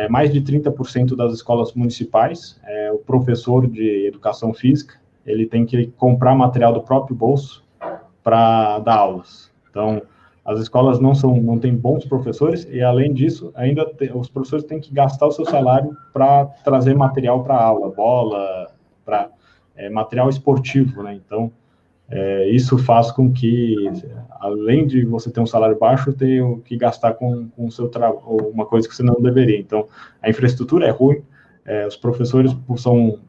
mais de 30% das escolas municipais, o professor de educação física, ele tem que comprar material do próprio bolso para dar aulas. Então, as escolas não têm bons professores e, além disso, ainda os professores têm que gastar o seu salário para trazer material para aula, bola, para material esportivo, né? Então, isso faz com que, além de você ter um salário baixo, tenha que gastar com o seu trabalho, uma coisa que você não deveria. Então, a infraestrutura é ruim, os professores são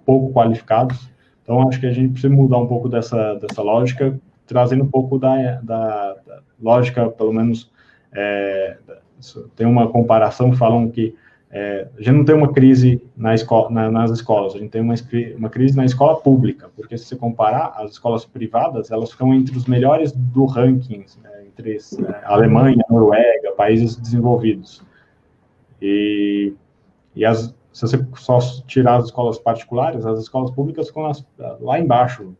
pouco qualificados, então acho que a gente precisa mudar um pouco dessa lógica, trazendo um pouco da lógica, pelo menos, tem uma comparação, falam que a gente não tem uma crise nas escolas, a gente tem uma crise na escola pública, porque se você comparar, as escolas privadas, elas ficam entre os melhores do ranking, entre Alemanha, Noruega, países desenvolvidos. Se você só tirar as escolas particulares, as escolas públicas ficam lá embaixo,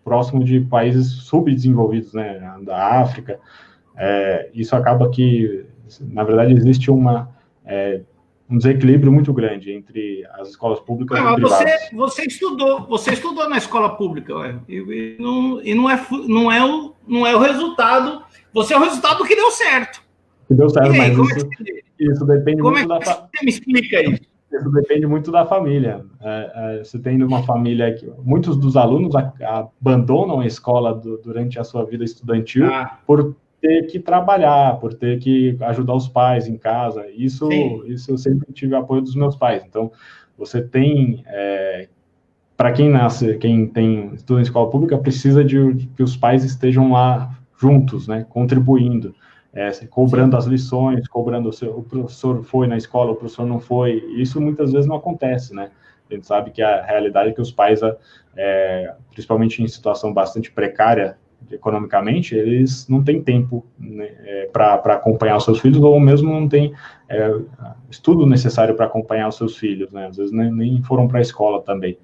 próximo de países subdesenvolvidos, né, da África. Isso acaba que, na verdade, existe um desequilíbrio muito grande entre as escolas públicas e privadas. Você estudou na escola pública, e não é o resultado. Você é o resultado do que deu certo. Que deu certo, aí, mas isso depende muito da família. Você me explica isso? Isso depende muito da família. Você tem uma família que muitos dos alunos abandonam a escola durante a sua vida estudantil por ter que trabalhar, por ter que ajudar os pais em casa. Isso eu sempre tive apoio dos meus pais. Então, você tem, para quem estuda em escola pública, precisa de que os pais estejam lá juntos, né, contribuindo, cobrando as lições, cobrando o professor foi na escola, o professor não foi. Isso muitas vezes não acontece, né? A gente sabe que a realidade é que os pais, principalmente em situação bastante precária economicamente, eles não têm tempo, né, para acompanhar os seus filhos, ou mesmo não têm estudo necessário para acompanhar os seus filhos, né? Às vezes nem foram para a escola também.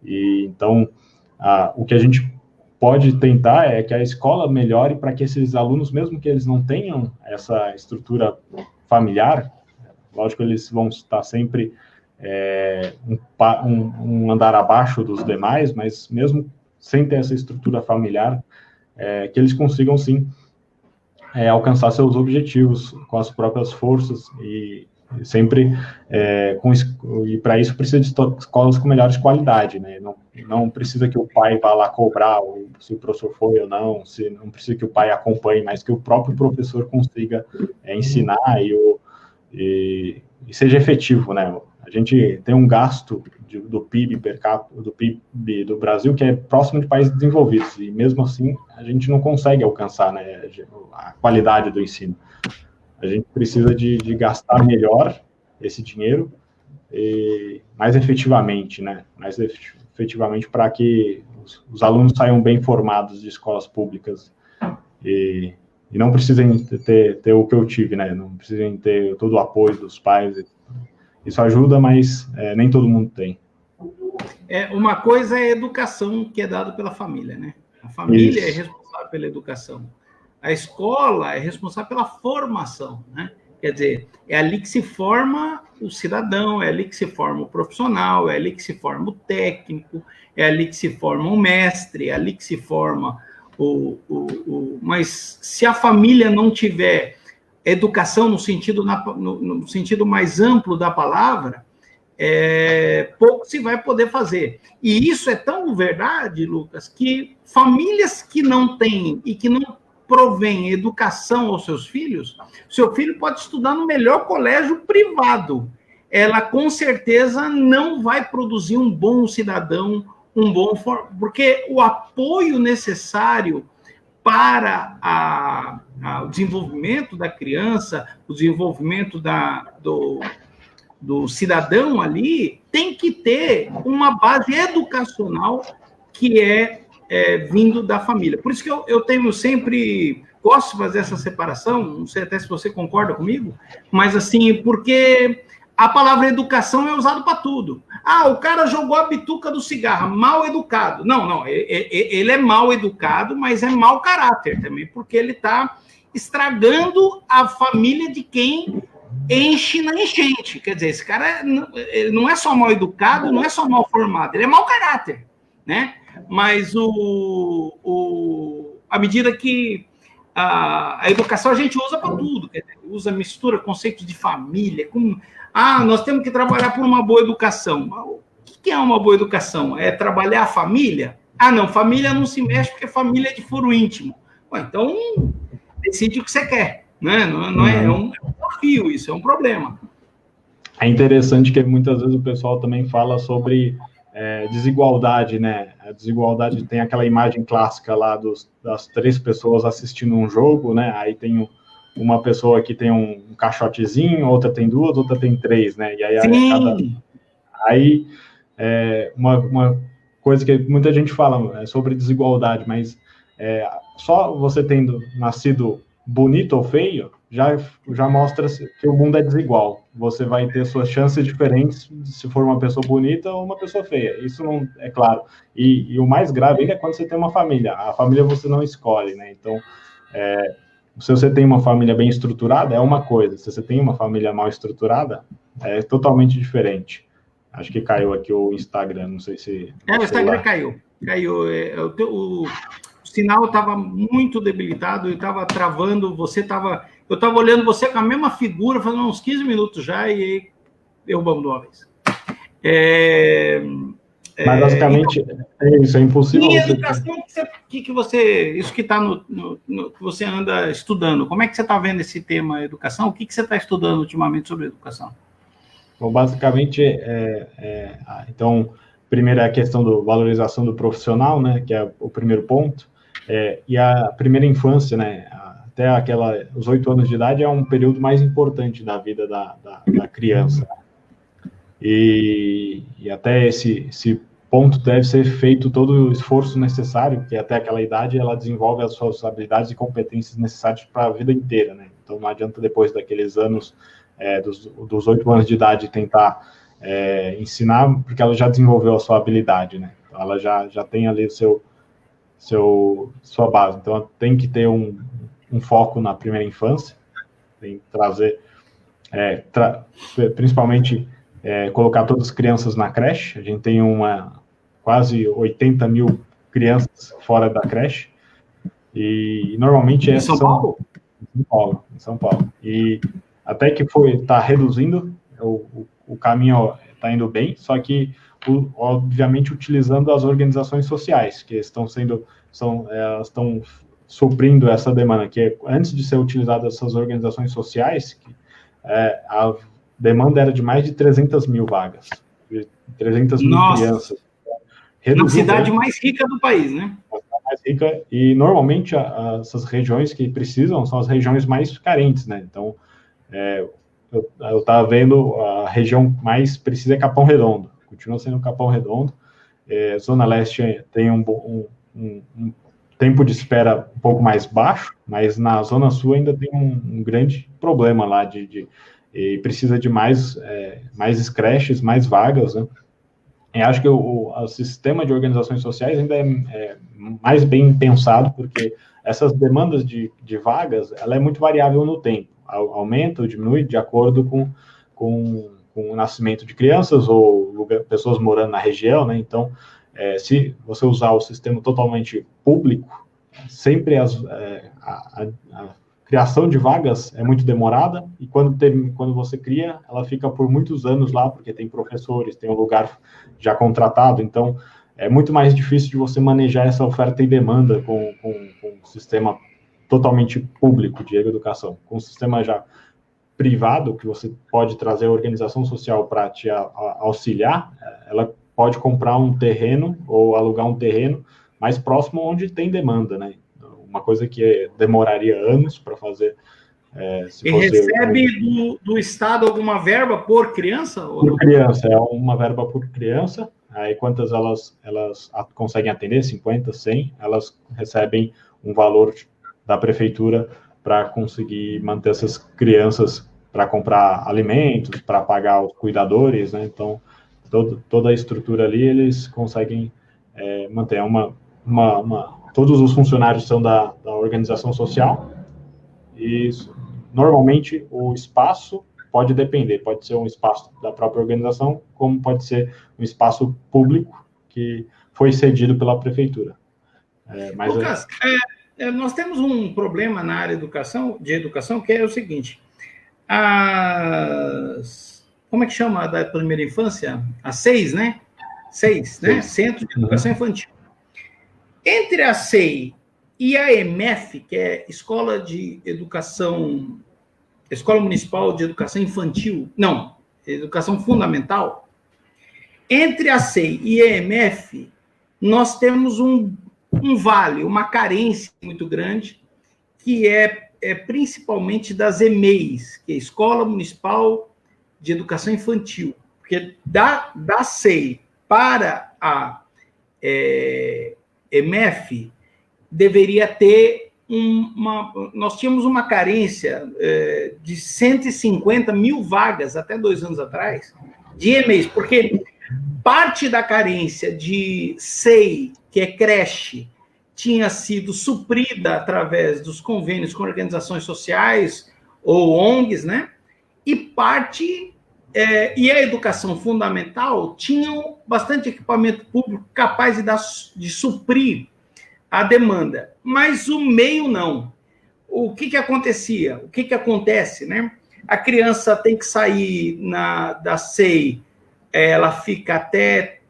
E então, o que a gente pode tentar é que a escola melhore para que esses alunos, mesmo que eles não tenham essa estrutura familiar, lógico, eles vão estar sempre um andar abaixo dos demais, mas mesmo sem ter essa estrutura familiar, que eles consigam, sim, alcançar seus objetivos com as próprias forças e sempre e para isso precisa de escolas com melhores qualidade, né? Não precisa que o pai vá lá cobrar se o professor foi ou não, não precisa que o pai acompanhe, mas que o próprio professor consiga ensinar e seja efetivo, né? A gente tem um gasto do PIB per capita, do PIB do Brasil, que é próximo de países desenvolvidos, e mesmo assim a gente não consegue alcançar, né, a qualidade do ensino. A gente precisa de gastar melhor esse dinheiro e mais efetivamente, né? Mais efetivamente para que os alunos saiam bem formados de escolas públicas e não precisem ter o que eu tive, né? Não precisem ter todo o apoio dos pais. Isso ajuda, mas nem todo mundo tem. uma coisa é a educação que é dada pela família, né? A família é responsável pela educação. A escola é responsável pela formação, né? Quer dizer, é ali que se forma o cidadão, é ali que se forma o profissional, é ali que se forma o técnico, é ali que se forma o mestre, é ali que se forma Mas se a família não tiver educação no sentido mais amplo da palavra, pouco se vai poder fazer. E isso é tão verdade, Lucas, que famílias que não têm e que não provém educação aos seus filhos, seu filho pode estudar no melhor colégio privado. Ela, com certeza, não vai produzir um bom cidadão, porque o apoio necessário para o desenvolvimento da criança, o desenvolvimento do cidadão ali, tem que ter uma base educacional que vindo da família. Por isso que eu tenho sempre, gosto de fazer essa separação, não sei até se você concorda comigo, mas assim, porque a palavra educação é usada para tudo. O cara jogou a bituca do cigarro, mal educado. Não, ele é mal educado, mas é mau caráter também, porque ele está estragando a família de quem enche na enchente. Quer dizer, esse cara ele não é só mal educado, não é só mal formado, ele é mau caráter, né? Mas à medida que a educação a gente usa para tudo, quer dizer, mistura conceitos de família, nós temos que trabalhar por uma boa educação. O que é uma boa educação? É trabalhar a família? Não, família não se mexe porque família é de foro íntimo. Então, decide o que você quer, né? Não é um desafio isso, é um problema. É interessante que muitas vezes o pessoal também fala sobre desigualdade, né? A desigualdade tem aquela imagem clássica lá das 3 pessoas assistindo um jogo, né? Aí tem uma pessoa que tem um caixotezinho, outra tem 2, outra tem 3, né? E aí uma coisa que muita gente fala é sobre desigualdade, mas só você tendo nascido bonito ou feio já mostra que o mundo é desigual. Você vai ter suas chances diferentes se for uma pessoa bonita ou uma pessoa feia. Isso não é claro. E o mais grave ainda é quando você tem uma família. A família você não escolhe, né? Então, se você tem uma família bem estruturada, é uma coisa. Se você tem uma família mal estruturada, é totalmente diferente. Acho que caiu aqui o Instagram, não sei se... o Instagram caiu. O sinal estava muito debilitado, eu estava travando, eu estava olhando você com a mesma figura, fazendo uns 15 minutos já, e derrubamos de uma vez. Mas basicamente é isso, é impossível. E educação, isso que está que você anda estudando, como é que você está vendo esse tema educação? O que você está estudando ultimamente sobre educação? Bom, basicamente, então, primeiro é a questão da valorização do profissional, né, que é o primeiro ponto, e a primeira infância, né, até os 8 anos de idade é um período mais importante da vida da criança. E até esse ponto deve ser feito todo o esforço necessário, porque até aquela idade ela desenvolve as suas habilidades e competências necessárias para a vida inteira, né? Então não adianta depois daqueles anos, dos 8 anos de idade, tentar ensinar, porque ela já desenvolveu a sua habilidade, né? Então ela já tem ali sua base. Então ela tem que ter um foco na primeira infância, tem que trazer, principalmente, colocar todas as crianças na creche. A gente tem quase 80 mil crianças fora da creche, e normalmente em São Paulo? Em São Paulo. E até que está reduzindo, o caminho está indo bem, só que, obviamente, utilizando as organizações sociais, que elas estão suprindo essa demanda, que antes de ser utilizadas essas organizações sociais, a demanda era de mais de 300 mil vagas, 300 mil crianças. Na cidade mais rica do país, né? Mais rica, e normalmente essas regiões que precisam são as regiões mais carentes, né? Então, eu estava vendo, a região mais precisa é Capão Redondo, continua sendo Capão Redondo. Zona Leste tem um tempo de espera um pouco mais baixo, mas na Zona Sul ainda tem um grande problema lá e precisa de mais creches, mais vagas, né? acho que o sistema de organizações sociais ainda é mais bem pensado, porque essas demandas de vagas, ela é muito variável no tempo, aumenta ou diminui de acordo com o nascimento de crianças ou pessoas morando na região, né? Então, se você usar o sistema totalmente público, sempre a criação de vagas é muito demorada, e quando você cria, ela fica por muitos anos lá, porque tem professores, tem um lugar já contratado, então é muito mais difícil de você manejar essa oferta e demanda com um sistema totalmente público de educação. Com um sistema já privado, que você pode trazer a organização social para te auxiliar, ela pode comprar um terreno ou alugar um terreno mais próximo onde tem demanda, né? Uma coisa que demoraria anos para fazer. E recebe do Estado alguma verba por criança? Por criança, é uma verba por criança. Aí quantas elas conseguem atender, 50, 100, elas recebem um valor da prefeitura para conseguir manter essas crianças, para comprar alimentos, para pagar os cuidadores, né? Então, toda a estrutura ali, eles conseguem manter todos os funcionários são da organização social, e normalmente o espaço pode depender, pode ser um espaço da própria organização, como pode ser um espaço público que foi cedido pela prefeitura. Lucas, nós temos um problema na área de educação, que é o seguinte: como é que chama da primeira infância? As 6, né? 6, né? Centro de Educação Infantil. Entre a SEI e a EMEF, que é Escola Municipal de Educação Infantil, não, Educação Fundamental, entre a SEI e a EMEF, nós temos um vale, uma carência muito grande, que é principalmente das EMEIs, que é Escola Municipal de Educação Infantil, porque da SEI para a EMEF deveria ter nós tínhamos uma carência de 150 mil vagas até 2 anos atrás de EMEIs, porque parte da carência de SEI, que é creche, tinha sido suprida através dos convênios com organizações sociais ou ONGs, né? E parte e a educação fundamental tinham bastante equipamento público capaz de suprir a demanda, mas o meio não. O que acontecia? O que acontece, né? A criança tem que sair da SEI, ela fica até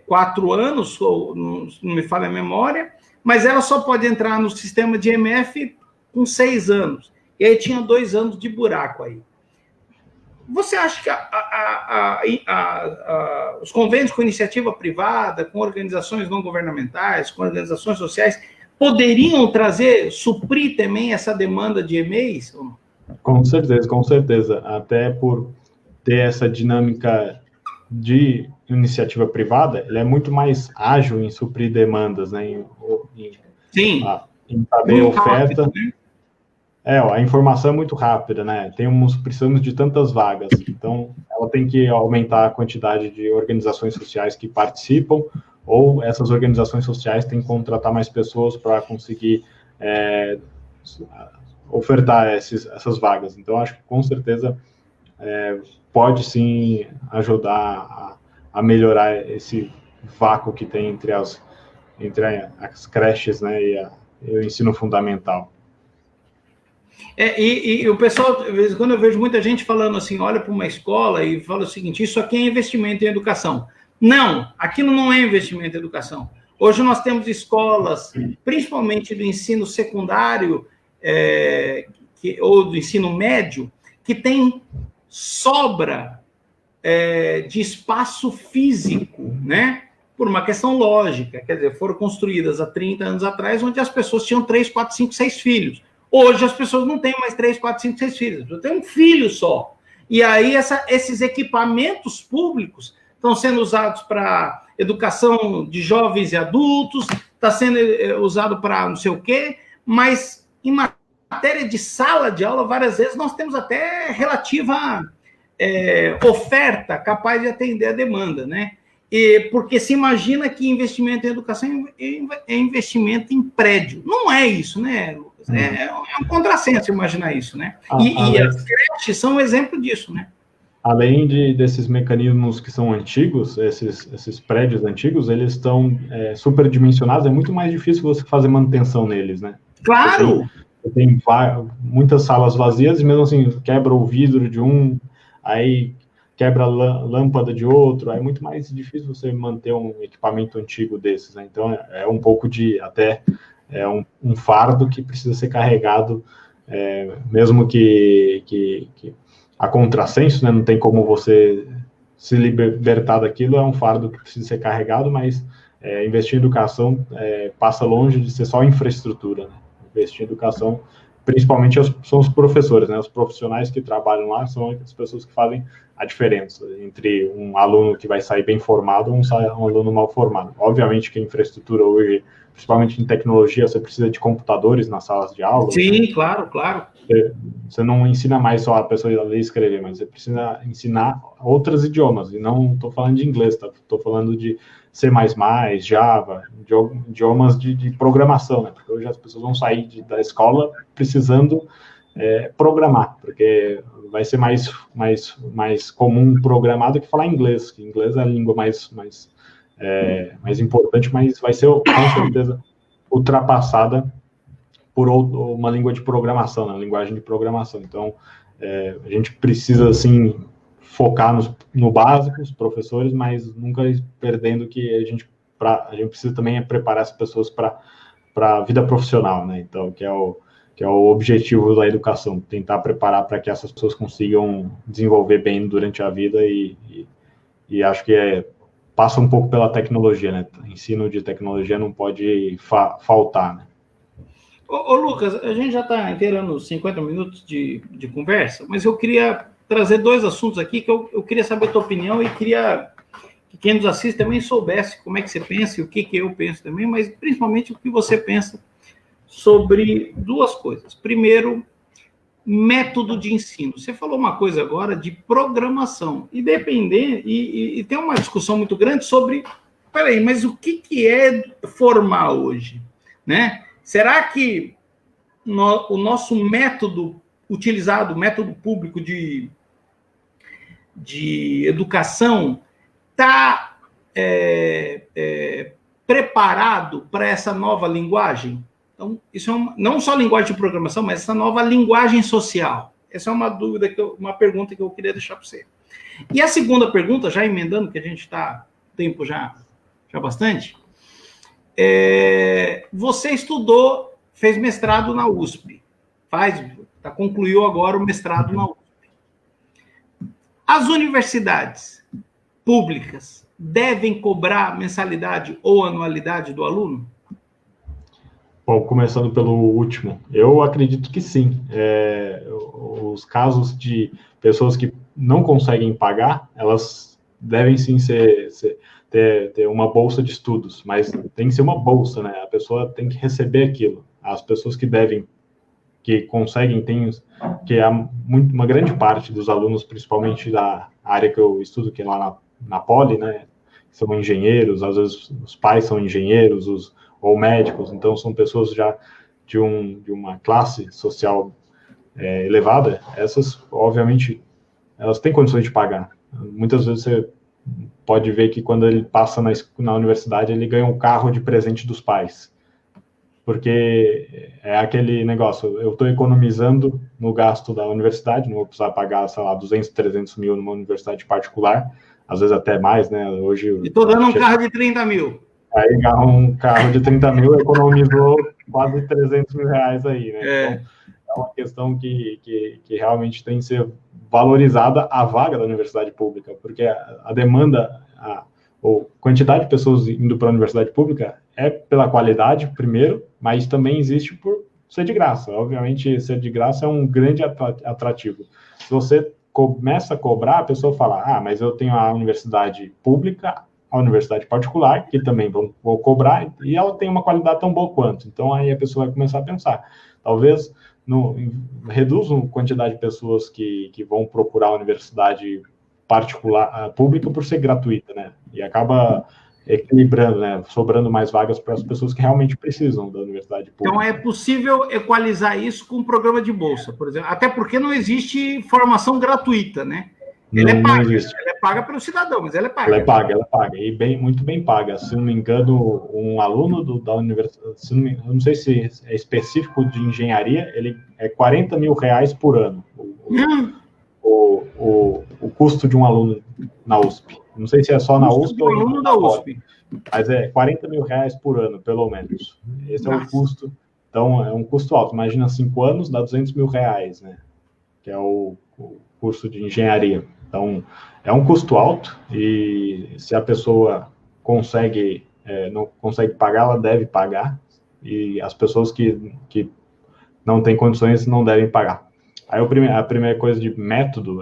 4 anos, ou não me falha a memória, mas ela só pode entrar no sistema de EMF com 6 anos. E aí tinha 2 anos de buraco aí. Você acha que os convênios com iniciativa privada, com organizações não governamentais, com organizações sociais, poderiam suprir também essa demanda de EMEIs? Com certeza. Até por ter essa dinâmica de iniciativa privada, ele é muito mais ágil em suprir demandas, né? Sim. Em saber oferta. Rápido, né? A informação é muito rápida, né? Precisamos de tantas vagas, então ela tem que aumentar a quantidade de organizações sociais que participam, ou essas organizações sociais têm que contratar mais pessoas para conseguir ofertar essas vagas. Então, acho que com certeza pode sim ajudar a melhorar esse vácuo que tem entre as creches, né, e o ensino fundamental. E o pessoal, de vez em quando eu vejo muita gente falando assim, olha para uma escola e fala o seguinte: isso aqui é investimento em educação. Não, aquilo não é investimento em educação. Hoje nós temos escolas, principalmente do ensino secundário ou do ensino médio, que tem sobra de espaço físico, né? Por uma questão lógica. Quer dizer, foram construídas há 30 anos atrás, onde as pessoas tinham 3, 4, 5, 6 filhos. Hoje as pessoas não têm mais 3, 4, 5, 6 filhos, eu tenho um filho só. E aí esses equipamentos públicos estão sendo usados para educação de jovens e adultos, está sendo usado para não sei o quê, mas em matéria de sala de aula, várias vezes nós temos até relativa oferta capaz de atender a demanda, né? Porque se imagina que investimento em educação é investimento em prédio. Não é isso, né, Lucas? É um contrassenso imaginar isso, né? E as creches são um exemplo disso, né? Além desses mecanismos que são antigos, esses prédios antigos, eles estão superdimensionados, é muito mais difícil você fazer manutenção neles, né? Claro! Você tem muitas salas vazias e mesmo assim quebra o vidro de um, aí quebra a lâmpada de outro, aí é muito mais difícil você manter um equipamento antigo desses, né? Então é um pouco um fardo que precisa ser carregado, mesmo que a contrassenso, né? Não tem como você se libertar daquilo, é um fardo que precisa ser carregado, mas investir em educação passa longe de ser só infraestrutura, né? Investir em educação, principalmente são os professores, né? Os profissionais que trabalham lá são as pessoas que fazem a diferença entre um aluno que vai sair bem formado e um aluno mal formado. Obviamente que a infraestrutura hoje, principalmente em tecnologia, você precisa de computadores nas salas de aula. Sim, né? Claro. Você não ensina mais só a pessoa a ler e escrever, mas você precisa ensinar outros idiomas, e não estou falando de inglês, estou falando de C++, Java, idiomas de programação, né? Porque hoje as pessoas vão sair da escola precisando programar, porque vai ser mais comum programar do que falar inglês, que inglês é a língua mais importante, mas vai ser, com certeza, ultrapassada por uma língua de programação, né? Linguagem de programação. Então, a gente precisa, assim, focar no básico, os professores, mas nunca perdendo que a gente precisa também preparar as pessoas para a vida profissional, né? Então, que é o objetivo da educação, tentar preparar para que essas pessoas consigam desenvolver bem durante a vida e acho que passa um pouco pela tecnologia, né? Ensino de tecnologia não pode faltar, né? Ô, Lucas, a gente já está inteirando 50 minutos de conversa, mas eu queria trazer dois assuntos aqui que eu queria saber a tua opinião e queria que quem nos assiste também soubesse como é que você pensa e o que eu penso também, mas principalmente o que você pensa sobre duas coisas. Primeiro, método de ensino. Você falou uma coisa agora de programação e tem uma discussão muito grande sobre, peraí, mas o que é formar hoje, né? Será que o nosso método utilizado, método público de educação, está preparado para essa nova linguagem? Então, isso não só linguagem de programação, mas essa nova linguagem social. Essa é uma dúvida, uma pergunta que eu queria deixar para você. E a segunda pergunta, já emendando, que a gente está tempo já bastante, você estudou, fez mestrado na USP, concluiu agora o mestrado na USP. As universidades públicas devem cobrar mensalidade ou anualidade do aluno? Bom, começando pelo último, eu acredito que sim. Os casos de pessoas que não conseguem pagar, elas devem sim ter uma bolsa de estudos, mas tem que ser uma bolsa, né? A pessoa tem que receber aquilo. As pessoas que conseguem, uma grande parte dos alunos, principalmente da área que eu estudo, que é lá na Poli, né? São engenheiros, às vezes os pais são engenheiros, ou médicos, então são pessoas já de uma classe social elevada. Essas, obviamente, elas têm condições de pagar. Muitas vezes você pode ver que quando ele passa na universidade, ele ganha um carro de presente dos pais. Porque é aquele negócio, eu estou economizando no gasto da universidade, não vou precisar pagar, sei lá, 200, 300 mil numa universidade particular, às vezes até mais, né? Hoje, e estou dando um carro de 30 mil. Aí um carro de 30 mil economizou quase 300 mil reais aí, né? Então, é uma questão que realmente tem que ser valorizada a vaga da universidade pública, porque a demanda, ou quantidade de pessoas indo para a universidade pública é pela qualidade, primeiro, mas também existe por ser de graça. Obviamente, ser de graça é um grande atrativo. Se você começa a cobrar, a pessoa fala, mas eu tenho a universidade pública, a universidade particular, que também vou cobrar, e ela tem uma qualidade tão boa quanto. Então, aí a pessoa vai começar a pensar. Talvez reduz a quantidade de pessoas que vão procurar a universidade pública por ser gratuita, né? E acaba equilibrando, né? Sobrando mais vagas para as pessoas que realmente precisam da universidade pública. Então, é possível equalizar isso com um programa de bolsa, por exemplo. Até porque não existe formação gratuita, né? Ela é paga, ela é paga pelo cidadão, mas ela é paga. Ela é paga, e muito bem paga. Se não me engano, um aluno da universidade, eu não sei se é específico de engenharia, ele é R$40 mil por ano, o custo de um aluno na USP. Não sei se é só na USP ou aluno da USP. Mas é R$40 mil por ano, pelo menos. Esse é o custo. Então, é um custo alto. Imagina 5 anos, dá R$200 mil, né? Que é o curso de engenharia. Então, é um custo alto e se a pessoa não consegue pagar, ela deve pagar. E as pessoas que não têm condições não devem pagar. Aí a primeira coisa de método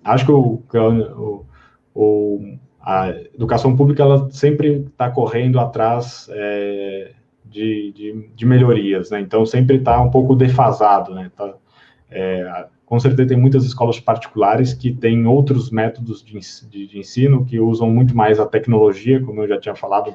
acho que a educação pública ela sempre está correndo atrás de melhorias, né? Então sempre está um pouco defasado, né? Com certeza tem muitas escolas particulares que têm outros métodos de ensino que usam muito mais a tecnologia, como eu já tinha falado,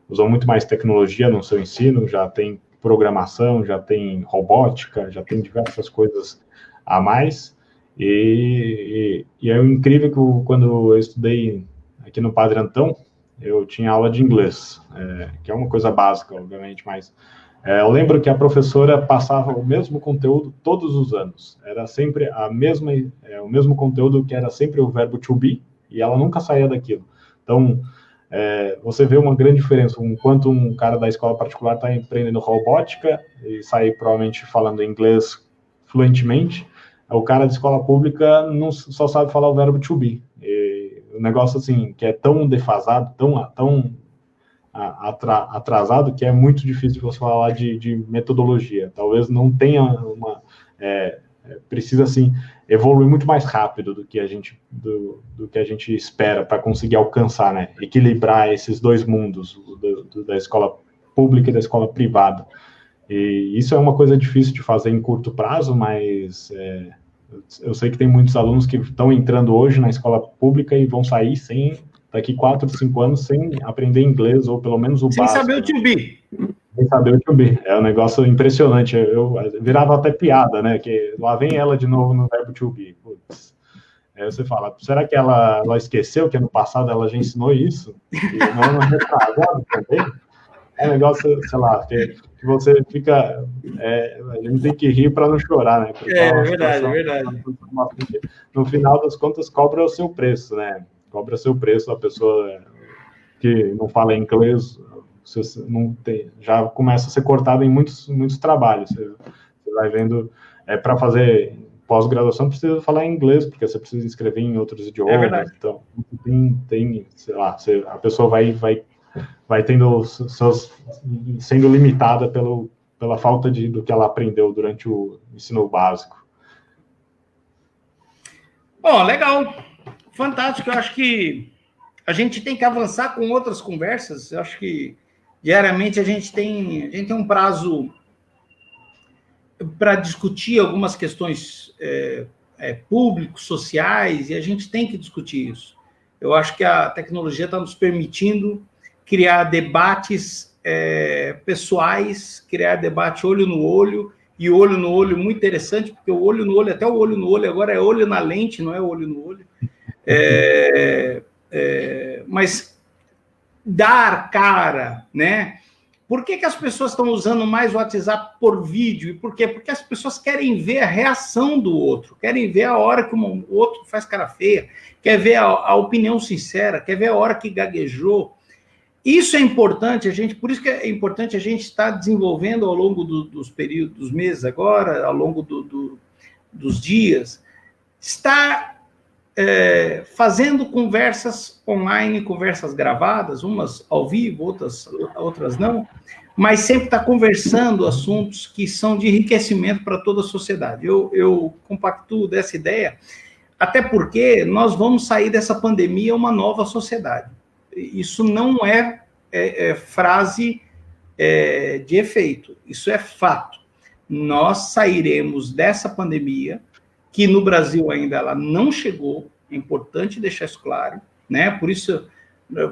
usam muito mais tecnologia no seu ensino, já tem programação, já tem robótica, já tem diversas coisas a mais. E é incrível que quando eu estudei aqui no Padre Antão, eu tinha aula de inglês, que é uma coisa básica, obviamente, mas eu lembro que a professora passava o mesmo conteúdo todos os anos. Era sempre o mesmo conteúdo que era sempre o verbo to be, e ela nunca saía daquilo. Então, você vê uma grande diferença. Enquanto um cara da escola particular está aprendendo robótica e sai provavelmente falando inglês fluentemente, o cara de escola pública só sabe falar o verbo to be. O negócio assim, que é tão defasado, tão atrasado, que é muito difícil você falar de metodologia. Talvez não tenha precisa assim evoluir muito mais rápido do que a gente espera para conseguir alcançar, né? Equilibrar esses dois mundos, da escola pública e da escola privada. E isso é uma coisa difícil de fazer em curto prazo, mas eu sei que tem muitos alunos que estão entrando hoje na escola pública e vão sair daqui 4, 5 anos sem aprender inglês, ou pelo menos o básico. Sem saber o to be. Sem saber o to be. É um negócio impressionante. Eu virava até piada, né? Que lá vem ela de novo no verbo to be. Putz. Aí você fala, será que ela esqueceu que ano passado ela já ensinou isso? E não é retrasado também? É um negócio, sei lá, que você fica... a gente tem que rir para não chorar, né? Porque verdade. No final das contas, cobra o seu preço, né? Cobra seu preço, a pessoa que não fala inglês já começa a ser cortada em muitos trabalhos. Você vai vendo, para fazer pós-graduação precisa falar inglês, porque você precisa escrever em outros idiomas. É verdade. Então, sei lá, a pessoa vai tendo sendo limitada pela falta do que ela aprendeu durante o ensino básico. Bom, legal. Fantástico. Eu acho que a gente tem que avançar com outras conversas. Eu acho que diariamente a gente tem um prazo para discutir algumas questões públicos, sociais, e a gente tem que discutir isso. Eu acho que a tecnologia está nos permitindo criar debates pessoais, criar debate olho no olho, e olho no olho muito interessante, porque o olho no olho, até o olho no olho agora é olho na lente, não é olho no olho. Mas dar cara, né? Por que as pessoas estão usando mais o WhatsApp por vídeo? E por quê? Porque as pessoas querem ver a reação do outro, querem ver a hora que o outro faz cara feia, quer ver a opinião sincera, quer ver a hora que gaguejou. Isso é importante, por isso que é importante a gente estar desenvolvendo ao longo dos períodos, dos meses agora, ao longo dos dias, estar fazendo conversas online, conversas gravadas, umas ao vivo, outras não, mas sempre estar conversando assuntos que são de enriquecimento para toda a sociedade. Eu compactuo dessa ideia, até porque nós vamos sair dessa pandemia uma nova sociedade. Isso não é frase de efeito, isso é fato. Nós sairemos dessa pandemia que no Brasil ainda ela não chegou, é importante deixar isso claro, né? Por isso,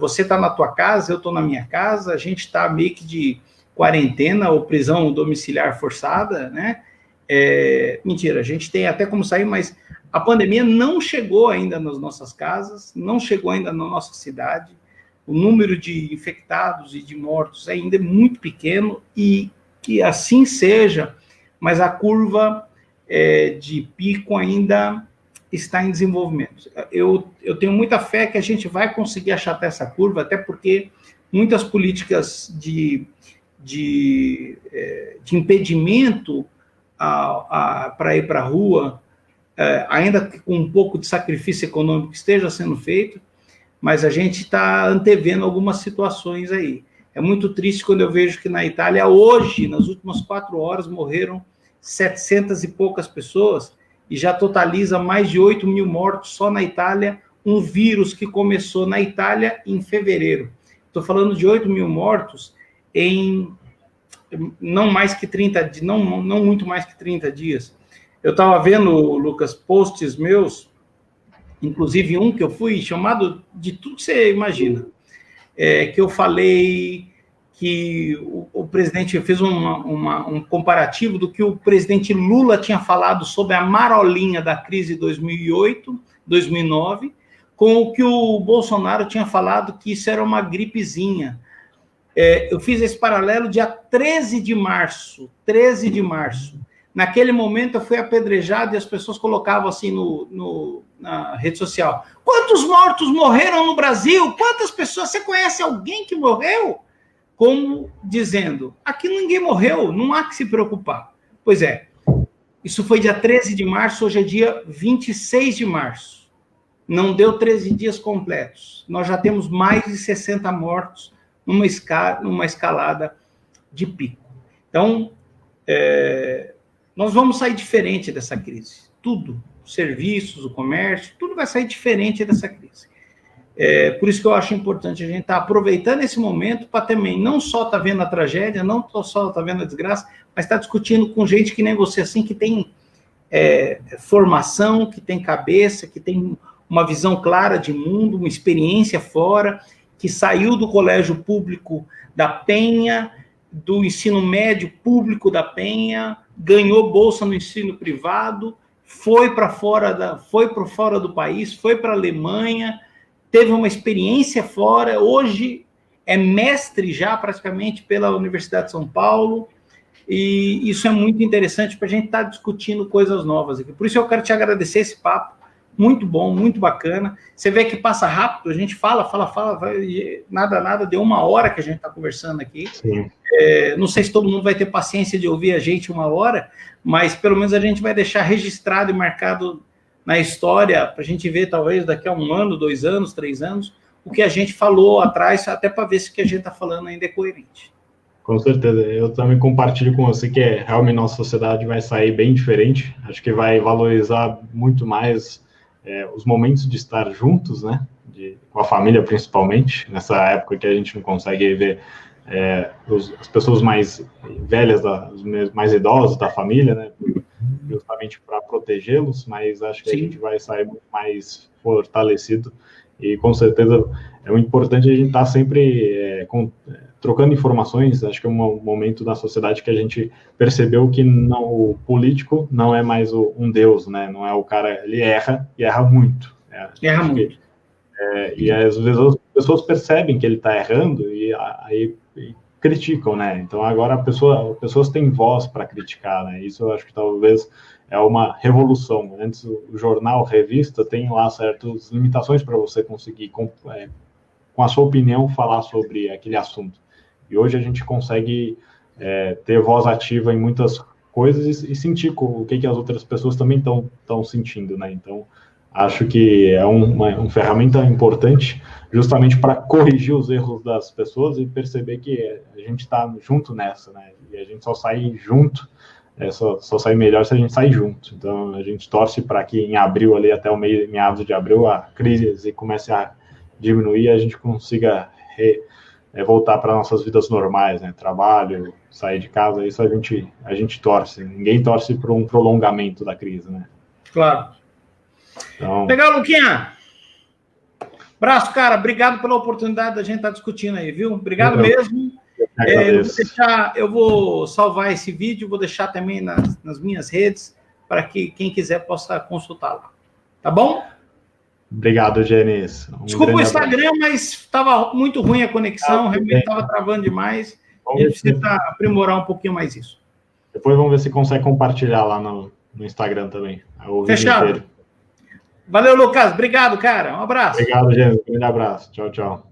você está na tua casa, eu estou na minha casa, a gente está meio que de quarentena ou prisão domiciliar forçada, né? Mentira, a gente tem até como sair, mas a pandemia não chegou ainda nas nossas casas, não chegou ainda na nossa cidade, o número de infectados e de mortos ainda é muito pequeno, e que assim seja, mas a curva de pico ainda está em desenvolvimento. Eu tenho muita fé que a gente vai conseguir achatar essa curva, até porque muitas políticas de impedimento para ir para a rua, ainda com um pouco de sacrifício econômico esteja sendo feito, mas a gente está antevendo algumas situações aí. É muito triste quando eu vejo que na Itália, hoje, nas últimas 4 horas, morreram 700 e poucas pessoas, e já totaliza mais de 8 mil mortos só na Itália, um vírus que começou na Itália em fevereiro. Estou falando de 8 mil mortos em não mais que 30 dias, não muito mais que 30 dias. Eu estava vendo, Lucas, posts meus, inclusive um que eu fui chamado de tudo que você imagina, que eu falei que o presidente fez um comparativo do que o presidente Lula tinha falado sobre a marolinha da crise de 2008, 2009, com o que o Bolsonaro tinha falado que isso era uma gripezinha. Eu fiz esse paralelo dia 13 de março. Naquele momento eu fui apedrejado e as pessoas colocavam assim na rede social: quantos mortos morreram no Brasil? Quantas pessoas? Você conhece alguém que morreu? Como dizendo, aqui ninguém morreu, não há que se preocupar. Pois é, isso foi dia 13 de março, hoje é dia 26 de março. Não deu 13 dias completos. Nós já temos mais de 60 mortos numa escalada de pico. Então, nós vamos sair diferente dessa crise. Tudo, os serviços, o comércio, tudo vai sair diferente dessa crise. Por isso que eu acho importante a gente estar aproveitando esse momento para também não só estar vendo a tragédia, não só estar vendo a desgraça, mas estar discutindo com gente que nem você, assim, que tem formação, que tem cabeça, que tem uma visão clara de mundo, uma experiência fora, que saiu do colégio público da Penha, do ensino médio público da Penha, ganhou bolsa no ensino privado, foi para fora do país, foi para a Alemanha, teve uma experiência fora, hoje é mestre já praticamente pela Universidade de São Paulo, e isso é muito interessante para a gente estar discutindo coisas novas aqui. Por isso eu quero te agradecer esse papo, muito bom, muito bacana. Você vê que passa rápido, a gente fala, nada, deu 1 hora que a gente está conversando aqui. Não sei se todo mundo vai ter paciência de ouvir a gente 1 hora, mas pelo menos a gente vai deixar registrado e marcado na história, para a gente ver, talvez, daqui a 1 ano, 2 anos, 3 anos, o que a gente falou atrás, até para ver se o que a gente está falando ainda é coerente. Com certeza. Eu também compartilho com você que realmente nossa sociedade vai sair bem diferente. Acho que vai valorizar muito mais os momentos de estar juntos, né? Com a família, principalmente, nessa época que a gente não consegue ver as pessoas mais velhas, os mais idosos da família, né? Justamente para protegê-los, mas acho que Sim. A gente vai sair muito mais fortalecido, e com certeza é muito importante a gente estar sempre trocando informações. Acho que é um momento da sociedade que a gente percebeu que o político não é mais um deus, né? Não é o cara, ele erra, e erra muito. Erra muito. E às vezes as pessoas percebem que ele está errando e aí criticam, né? Então agora as pessoas têm voz para criticar, né? Isso eu acho que talvez é uma revolução. Antes o jornal, a revista tem lá certas limitações para você conseguir com a sua opinião falar sobre aquele assunto. E hoje a gente consegue ter voz ativa em muitas coisas e sentir o que as outras pessoas também estão sentindo, né? Então acho que é uma ferramenta importante justamente para corrigir os erros das pessoas e perceber que a gente está junto nessa, né? E a gente só sai junto, só sai melhor se a gente sair junto. Então a gente torce para que em abril, ali até meados de abril, a crise comece a diminuir e a gente consiga voltar para nossas vidas normais, né? Trabalho, sair de casa, isso a gente torce. Ninguém torce por um prolongamento da crise, né? Claro. Então, Legal, Luquinha. Abraço, cara. Obrigado pela oportunidade da gente estar discutindo aí, viu? Obrigado mesmo. Eu vou salvar esse vídeo, vou deixar também nas minhas redes, para que quem quiser possa consultar lá. Tá bom? Obrigado, Genis. Desculpa o Instagram, mas estava muito ruim a conexão, realmente estava travando demais. A gente precisa aprimorar um pouquinho mais isso. Depois vamos ver se consegue compartilhar lá no Instagram também. Fechado. Valeu, Lucas. Obrigado, cara. Um abraço. Obrigado, Genis. Um grande abraço. Tchau, tchau.